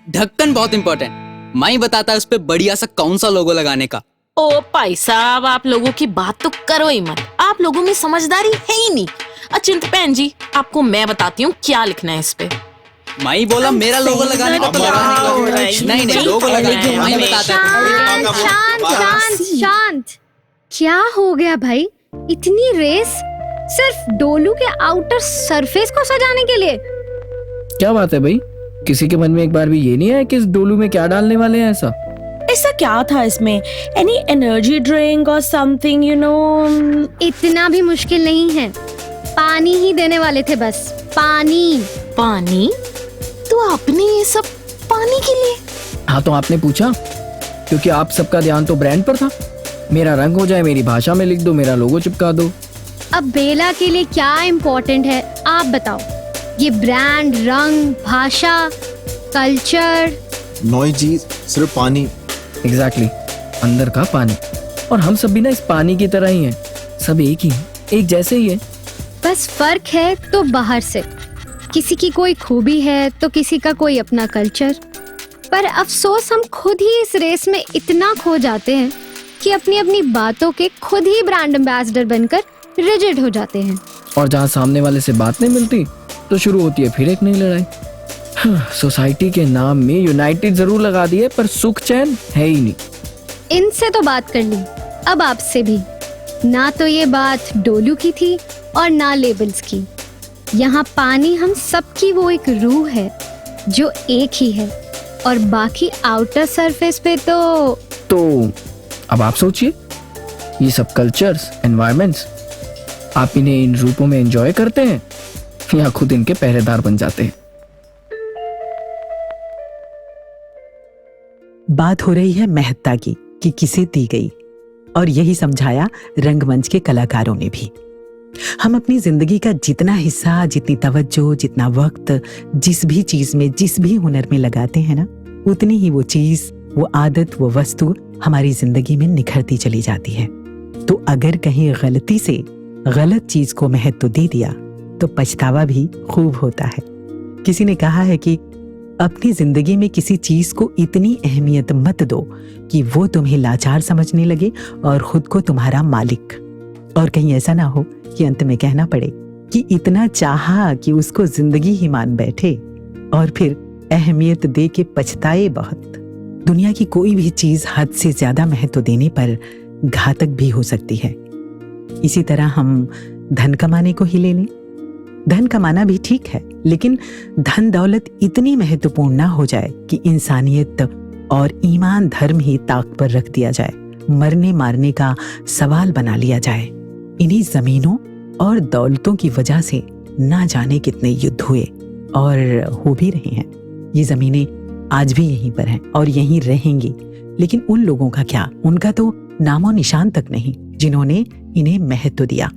ढक्कन बहुत इंपॉर्टेंट। मैं ही बताता है उस पे बढ़िया सा कौन सा लोगो लगाने का। ओ भाई साहब, आप लोगों की बात तो करो ही मत, आप लोगों में समझदारी है ही नहीं। अचिंत बहन जी, आपको मैं बताती हूँ क्या लिखना है इस पे। मैं ही बोला मेरा लोगो लगाने का, तो लगाने का। नहीं लोगो लगाने का, मैं ही बताता शांत हूँ। शांत शांत शांत। क्या हो गया भाई? इतनी रेस सिर्फ डोलू के आउटर सरफेस को सजाने के लिए? क्या बात है भाई, किसी के मन में एक बार भी ये नहीं आया कि इस डोलू में क्या डालने वाले हैं? ऐसा क्या था इसमें? Any energy drink or something, you know? इतना भी मुश्किल नहीं है, पानी ही देने वाले थे बस। पानी? तो आपने ये सब पानी के लिए? हाँ तो आपने पूछा क्योंकि आप सबका ध्यान तो ब्रांड पर था। मेरा रंग हो जाए, मेरी भाषा में लिख दो, मेरा लोगो चिपका दो। अब बेला के लिए क्या इम्पोर्टेंट है आप बताओ? ये ब्रांड, रंग, भाषा, कल्चर? नॉय जी, सिर्फ पानी। एग्जैक्टली, अंदर का पानी। और हम सब भी ना इस पानी की तरह ही हैं, सब एक ही हैं, एक जैसे ही है। बस फर्क है तो बाहर से। किसी की कोई खूबी है तो किसी का कोई अपना कल्चर। पर अफसोस हम खुद ही इस रेस में इतना खो जाते हैं कि अपनी अपनी बातों के खुद ही ब्रांड एम्बेसडर बनकर रिजिड हो जाते हैं। और जहाँ सामने वाले से बात नहीं मिलती तो शुरू होती है फिर एक नई लड़ाई। सोसाइटी के नाम में यूनाइटेड जरूर लगा दिए, पर सुख चैन है ही नहीं। इनसे तो बात कर ली, अब आपसे भी। ना तो ये बात डोलू की थी और ना लेबल्स की। यहाँ पानी हम सबकी वो एक रूह है जो एक ही है, और बाकी आउटर सरफेस पे तो अब आप सोचिए, ये सब कल्चर्स, एनवायरमेंट्स, आप इन्हें इन रूपों में एंजॉय करते हैं या खुद इनके पहरेदार बन जाते हैं? बात हो रही है महत्ता की कि किसे दी गई, और यही समझाया रंगमंच के कलाकारों ने भी। हम अपनी जिंदगी का जितना हिस्सा, जितनी तवज्जो, जितना वक्त जिस भी चीज में, जिस भी हुनर में लगाते हैं ना, उतनी ही वो चीज, वो आदत, वो वस्तु हमारी जिंदगी में निखरती चली जाती है। तो अगर कहीं गलती से गलत चीज को महत्व दे दिया तो पछतावा भी खूब होता है। किसी ने कहा है कि अपनी जिंदगी में किसी चीज को इतनी अहमियत मत दो कि वो तुम्हें लाचार समझने लगे और खुद को तुम्हारा मालिक। और कहीं ऐसा ना हो कि अंत में कहना पड़े कि इतना चाहा कि उसको जिंदगी ही मान बैठे और फिर अहमियत दे के पछताए बहुत। दुनिया की कोई भी चीज हद से ज्यादा महत्व देने पर घातक भी हो सकती है। इसी तरह हम धन कमाने को ही ले लें। धन कमाना भी ठीक है, लेकिन धन दौलत इतनी महत्वपूर्ण ना हो जाए कि इंसानियत और ईमान, धर्म ही ताक पर रख दिया जाए, मरने मारने का सवाल बना लिया जाए। इन्हीं जमीनों और दौलतों की वजह से ना जाने कितने युद्ध हुए और हो भी रहे हैं। ये जमीनें आज भी यहीं पर हैं और यहीं रहेंगी, लेकिन उन लोगों का क्या? उनका तो नामो निशान तक नहीं जिन्होंने इन्हें महत्व दिया।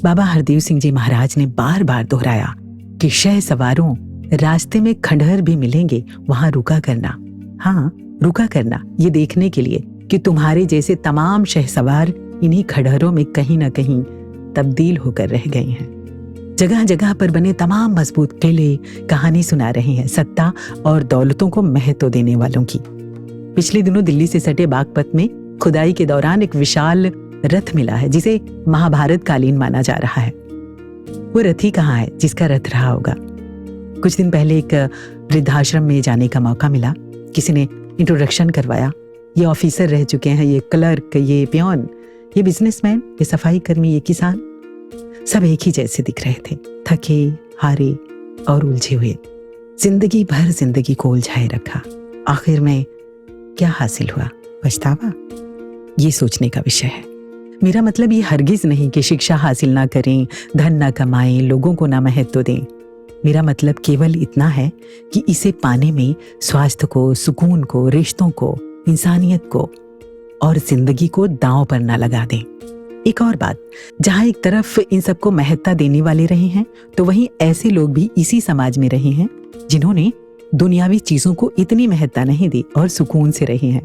बाबा हरदेव सिंह जी महाराज ने बार बार दोहराया कि शह सवारों, रास्ते में खंडहर भी मिलेंगे, वहां रुका करना। हाँ, रुका करना, ये देखने के लिए कि तुम्हारे जैसे तमाम शह सवार इन्हीं खंडहरों में कहीं ना कहीं तब्दील होकर रह गए हैं। जगह जगह पर बने तमाम मजबूत किले कहानी सुना रहे हैं सत्ता और दौलतों को महत्व देने वालों की। पिछले दिनों दिल्ली से सटे बागपत में खुदाई के दौरान एक विशाल रथ मिला है जिसे महाभारत कालीन माना जा रहा है। वो रथी कहाँ है जिसका रथ रहा होगा? कुछ दिन पहले एक वृद्धाश्रम में जाने का मौका मिला। किसी ने इंट्रोडक्शन करवाया। ये ऑफिसर रह चुके हैं, ये क्लर्क, ये पियोन, ये बिजनेसमैन, ये सफाई कर्मी, ये किसान, सब एक ही जैसे दिख रहे थे, थके हारे और उलझे हुए। जिंदगी भर जिंदगी को उलझाए रखा, आखिर में क्या हासिल हुआ? पछतावा? ये सोचने का विषय है। मेरा मतलब ये हरगिज नहीं कि शिक्षा हासिल ना करें, धन ना कमाएं, लोगों को ना महत्व दें। मेरा मतलब केवल इतना है कि इसे पाने में स्वास्थ्य को, सुकून को, रिश्तों को, इंसानियत को और जिंदगी को दांव पर ना लगा दें। एक और बात, जहां एक तरफ इन सबको महत्ता देने वाले रहे हैं, तो वहीं ऐसे लोग भी इसी समाज में रहे हैं जिन्होंने दुनियावी चीजों को इतनी महत्ता नहीं दी और सुकून से रहे हैं।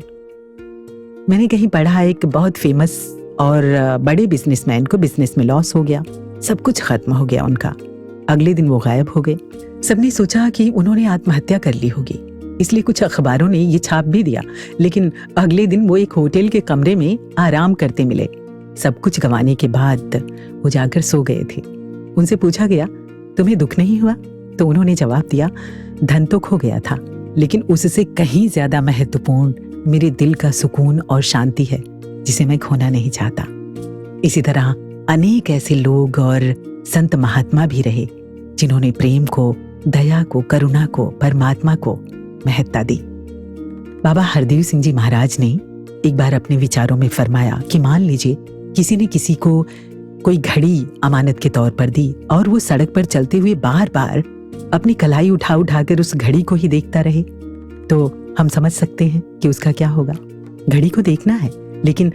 मैंने कहीं पढ़ा, एक बहुत फेमस और बड़े बिजनेसमैन को बिजनेस में लॉस हो गया, सब कुछ खत्म हो गया उनका। अगले दिन वो गायब हो गए। सबने सोचा कि उन्होंने आत्महत्या कर ली होगी, इसलिए कुछ अखबारों ने ये छाप भी दिया। लेकिन अगले दिन वो एक होटल के कमरे में आराम करते मिले। सब कुछ गंवाने के बाद वो जाकर सो गए थे। उनसे पूछा गया, तुम्हें दुख नहीं हुआ? तो उन्होंने जवाब दिया, धन तो खो गया था, लेकिन उससे कहीं ज्यादा महत्वपूर्ण मेरे दिल का सुकून और शांति है, जिसे मैं खोना नहीं चाहता। इसी तरह अनेक ऐसे लोग और संत महात्मा भी रहे जिन्होंने प्रेम को, दया को, करुणा को, परमात्मा को महत्ता दी। बाबा हरदेव सिंह जी महाराज ने एक बार अपने विचारों में फरमाया कि मान लीजिए किसी ने किसी को कोई घड़ी अमानत के तौर पर दी और वो सड़क पर चलते हुए बार बार अपनी कलाई उठा उठाकर उस घड़ी को ही देखता रहे, तो हम समझ सकते हैं कि उसका क्या होगा। घड़ी को देखना है, लेकिन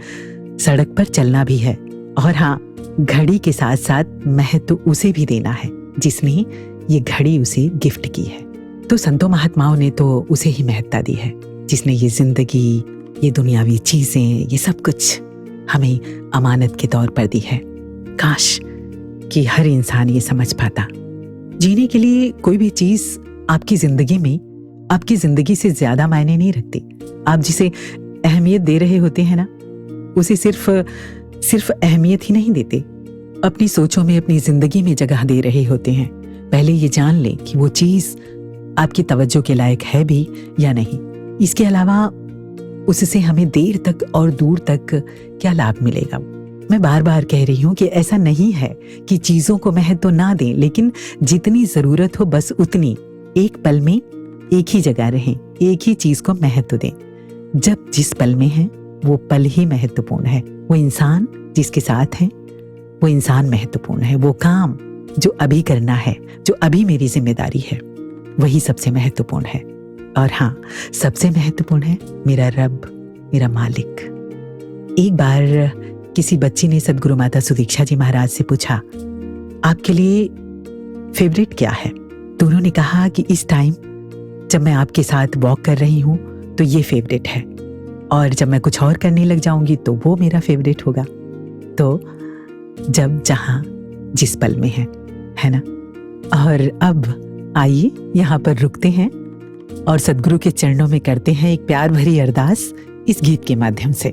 सड़क पर चलना भी है। और हाँ, घड़ी के साथ साथ महत्व उसे भी देना है जिसने ये घड़ी उसे गिफ्ट की है। तो संतों महात्माओं ने तो उसे ही महत्ता दी है जिसने ये जिंदगी, ये दुनियावी चीजें, ये सब कुछ हमें अमानत के तौर पर दी है। काश कि हर इंसान ये समझ पाता। जीने के लिए कोई भी चीज आपकी जिंदगी में आपकी जिंदगी से ज्यादा मायने नहीं रखती। आप जिसे अहमियत दे रहे होते हैं ना, उसे सिर्फ अहमियत ही नहीं देते, अपनी सोचों में, अपनी जिंदगी में जगह दे रहे होते हैं। पहले ये जान लें कि वो चीज आपकी तवज्जो के लायक है भी या नहीं। इसके अलावा उससे हमें देर तक और दूर तक क्या लाभ मिलेगा। मैं बार बार कह रही हूं कि ऐसा नहीं है कि चीजों को महत्व ना दें, लेकिन जितनी जरूरत हो बस उतनी, एक पल में एक ही जगह रहें, एक ही चीज को महत्व दें। जब जिस पल में है वो पल ही महत्वपूर्ण है। वो इंसान जिसके साथ है वो इंसान महत्वपूर्ण है। वो काम जो अभी करना है, जो अभी मेरी जिम्मेदारी है, वही सबसे महत्वपूर्ण है। और हाँ, सबसे महत्वपूर्ण है मेरा रब, मेरा मालिक। एक बार किसी बच्ची ने सदगुरु माता सुदीक्षा जी महाराज से पूछा, आपके लिए फेवरेट क्या है? तो उन्होंने कहा कि इस टाइम जब मैं आपके साथ वॉक कर रही हूं तो ये फेवरेट है, और जब मैं कुछ और करने लग जाऊंगी तो वो मेरा फेवरेट होगा। तो जब जहां जिस पल में है ना। और अब आइए यहाँ पर रुकते हैं और सदगुरु के चरणों में करते हैं एक प्यार भरी अरदास इस गीत के माध्यम से।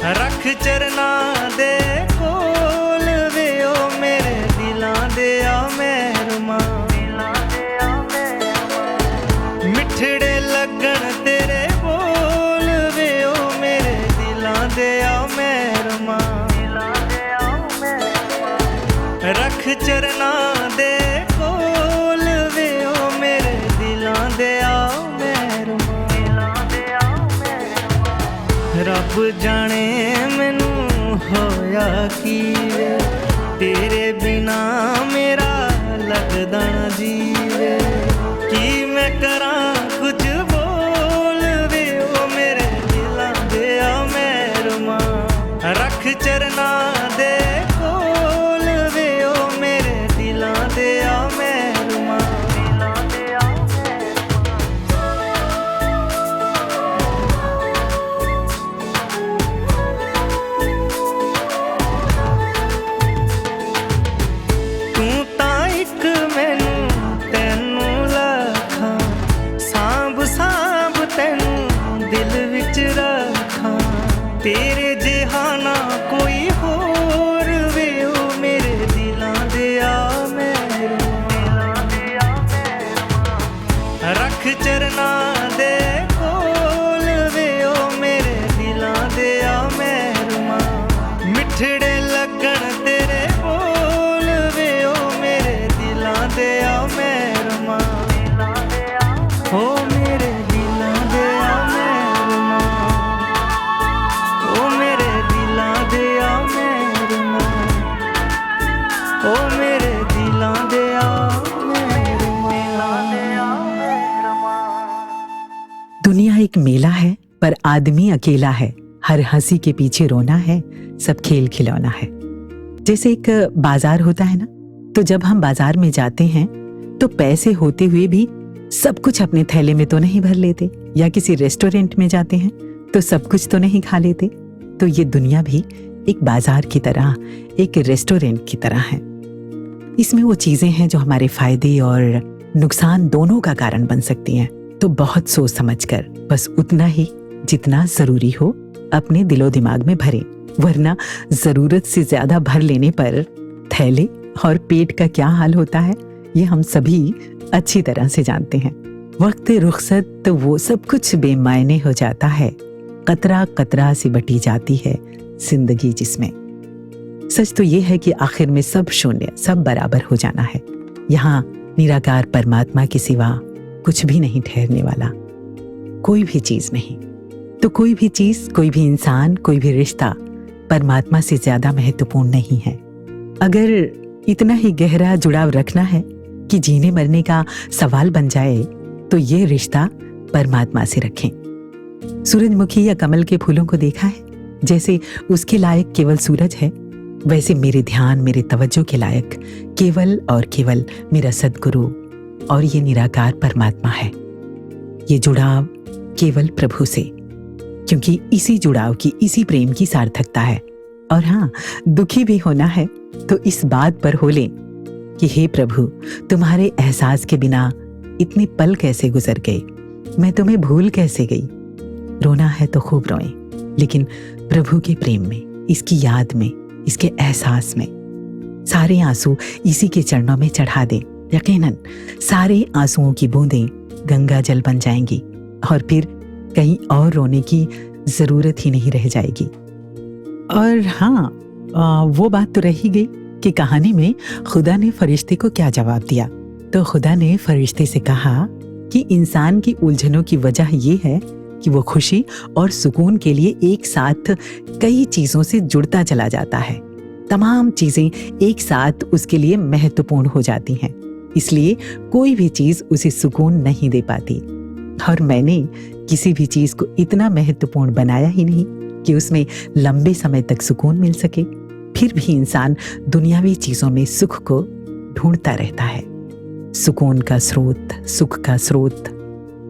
रख चरना दे कोल वे ओ मेरे दिलां दे आ मेहरमा, मिठड़े लगन तेरे बोल वे ओ मेरे दिलां दे आ मेहरमा। रख चरना दे कोल वे ओ मेरे दिलां दे आ मेहरमा। रब जाने मैनू होया की वे, तेरे बिना मेरा लगदा ना जीवे। की मैं करा कुछ बोल वे ओ मेरे दिलां दे आ मेहरमा, रख चरना दे कोल वे ओ मेरे दिलां दे आ मेहरमा, दिलां दे आ तू तां इक मैनू तैनू लखां, सांभ सांभ तैनू दिल विच रखां, तेरे जिहाना कोई होर वे ओ मेरे दिलां दे आ मेहरमा, रख चरना दे कोल वे ओ मेरे दिलां दे आ मेहरमा, मिठड़े लगन तेरे बोल वे ओ मेरे दिलां दे आ मेहरमा, ओ मेरे दिलां दे आ मेहरमा, ओ मेरे दिलां दे आ मेहरमा, ओ मेरे दिलां दे आ मेहरमा। दुनिया एक मेला है पर आदमी अकेला है, हर हंसी के पीछे रोना है, सब खेल खिलौना है। जैसे एक बाजार होता है ना, तो जब हम बाजार में जाते हैं तो पैसे होते हुए भी सब कुछ अपने थैले में तो नहीं भर लेते, या किसी रेस्टोरेंट में जाते हैं तो सब कुछ तो नहीं खा लेते। तो ये दुनिया भी एक बाजार की तरह, एक रेस्टोरेंट की तरह है। इसमें वो चीजें हैं जो हमारे फायदे और नुकसान दोनों का कारण बन सकती हैं। तो बहुत सोच समझकर बस उतना ही जितना जरूरी हो अपने दिलो दिमाग में भरें, वरना जरूरत से ज्यादा भर लेने पर थैले और पेट का क्या हाल होता है ये हम सभी अच्छी तरह से जानते हैं। वक्त रुखसत तो वो सब कुछ बेमायने हो जाता है, कतरा कतरा सी बटी जाती है जिंदगी जिसमें। सच तो ये है कि आखिर में सब शून्य, सब बराबर हो जाना है। यहाँ निराकार परमात्मा के सिवा कुछ भी नहीं ठहरने वाला, कोई भी चीज नहीं। तो कोई भी चीज, कोई भी इंसान, कोई भी रिश्ता परमात्मा से ज्यादा महत्वपूर्ण नहीं है। अगर इतना ही गहरा जुड़ाव रखना है कि जीने मरने का सवाल बन जाए, तो ये रिश्ता परमात्मा से रखें। सूरजमुखी या कमल के फूलों को देखा है, जैसे उसके लायक केवल सूरज है, वैसे मेरे ध्यान, मेरे तवज्जो के लायक केवल और केवल मेरा सद्गुरु और ये निराकार परमात्मा है। ये जुड़ाव केवल प्रभु से, क्योंकि इसी जुड़ाव की, इसी प्रेम की सार्थकता है। और हाँ, दुखी भी होना है तो इस बात पर हो लें कि हे प्रभु, तुम्हारे एहसास के बिना इतने पल कैसे गुजर गए, मैं तुम्हें भूल कैसे गई। रोना है तो खूब रोएं, लेकिन प्रभु के प्रेम में, इसकी याद में, इसके एहसास में सारे आंसू इसी के चरणों में चढ़ा दें। यकीनन सारे आंसुओं की बूंदें गंगा जल बन जाएंगी और फिर कहीं और रोने की जरूरत ही नहीं रह जाएगी। और हाँ, वो बात तो रही गई कि कहानी में खुदा ने फरिश्ते को क्या जवाब दिया। तो खुदा ने फरिश्ते से कहा कि इंसान की उलझनों की वजह ये है कि वो खुशी और सुकून के लिए एक साथ कई चीजों से जुड़ता चला जाता है। तमाम चीजें एक साथ उसके लिए महत्वपूर्ण हो जाती हैं, इसलिए कोई भी चीज उसे सुकून नहीं दे पाती। और मैंने किसी भी चीज को इतना महत्वपूर्ण बनाया ही नहीं कि उसमें लंबे समय तक सुकून मिल सके। फिर भी इंसान दुनियावी चीजों में सुख को ढूंढता रहता है। सुकून का स्रोत, सुख का स्रोत,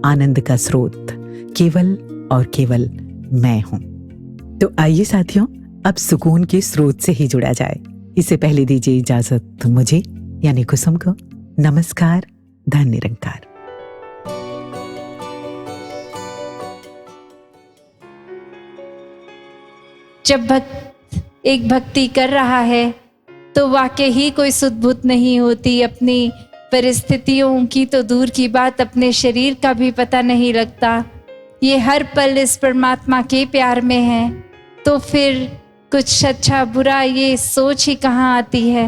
आनंद का स्रोत केवल और केवल मैं हूं। तो आइए साथियों, अब सुकून के स्रोत से ही जुड़ा जाए। इससे पहले दीजिए इजाजत मुझे यानी कुसुम को। नमस्कार, धन निरंकार। जब भक्त एक भक्ति कर रहा है तो वाकई ही कोई सुध-बुध नहीं होती। अपनी परिस्थितियों की तो दूर की बात, अपने शरीर का भी पता नहीं लगता। ये हर पल इस परमात्मा के प्यार में है, तो फिर कुछ अच्छा बुरा ये सोच ही कहाँ आती है।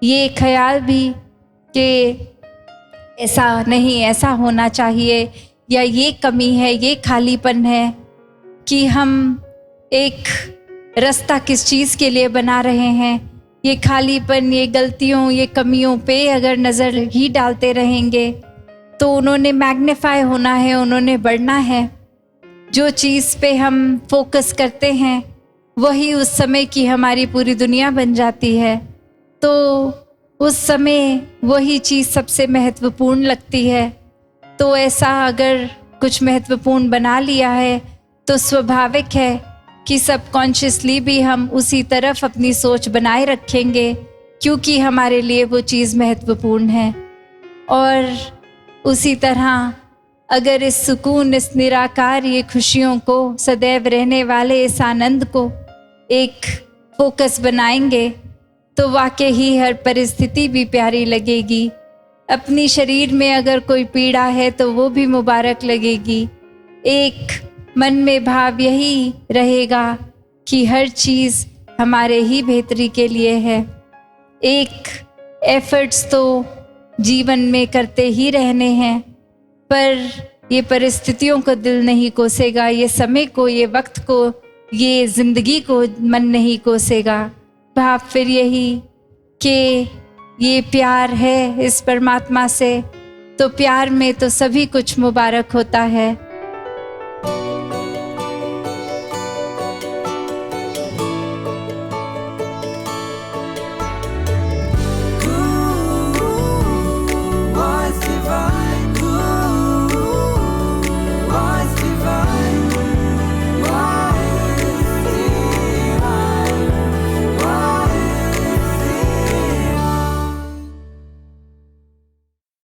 ये ख्याल भी कि ऐसा नहीं, ऐसा होना चाहिए, या ये कमी है, ये खालीपन है, कि हम एक रास्ता किस चीज़ के लिए बना रहे हैं। ये खालीपन, ये गलतियों, ये कमियों पे अगर नज़र ही डालते रहेंगे तो उन्होंने मैग्नीफाई होना है, उन्होंने बढ़ना है। जो चीज़ पे हम फोकस करते हैं वही उस समय की हमारी पूरी दुनिया बन जाती है। तो उस समय वही चीज़ सबसे महत्वपूर्ण लगती है। तो ऐसा अगर कुछ महत्वपूर्ण बना लिया है तो स्वाभाविक है कि सबकॉन्शियसली भी हम उसी तरफ अपनी सोच बनाए रखेंगे, क्योंकि हमारे लिए वो चीज़ महत्वपूर्ण है। और उसी तरह अगर इस सुकून, इस निराकार, ये खुशियों को, सदैव रहने वाले इस आनंद को एक फोकस बनाएंगे तो वाकई ही हर परिस्थिति भी प्यारी लगेगी। अपनी शरीर में अगर कोई पीड़ा है तो वो भी मुबारक लगेगी। एक मन में भाव यही रहेगा कि हर चीज़ हमारे ही बेहतरी के लिए है। एक एफर्ट्स तो जीवन में करते ही रहने हैं, पर ये परिस्थितियों को दिल नहीं कोसेगा, ये समय को, ये वक्त को, ये ज़िंदगी को मन नहीं कोसेगा। भाव फिर यही कि ये प्यार है इस परमात्मा से, तो प्यार में तो सभी कुछ मुबारक होता है।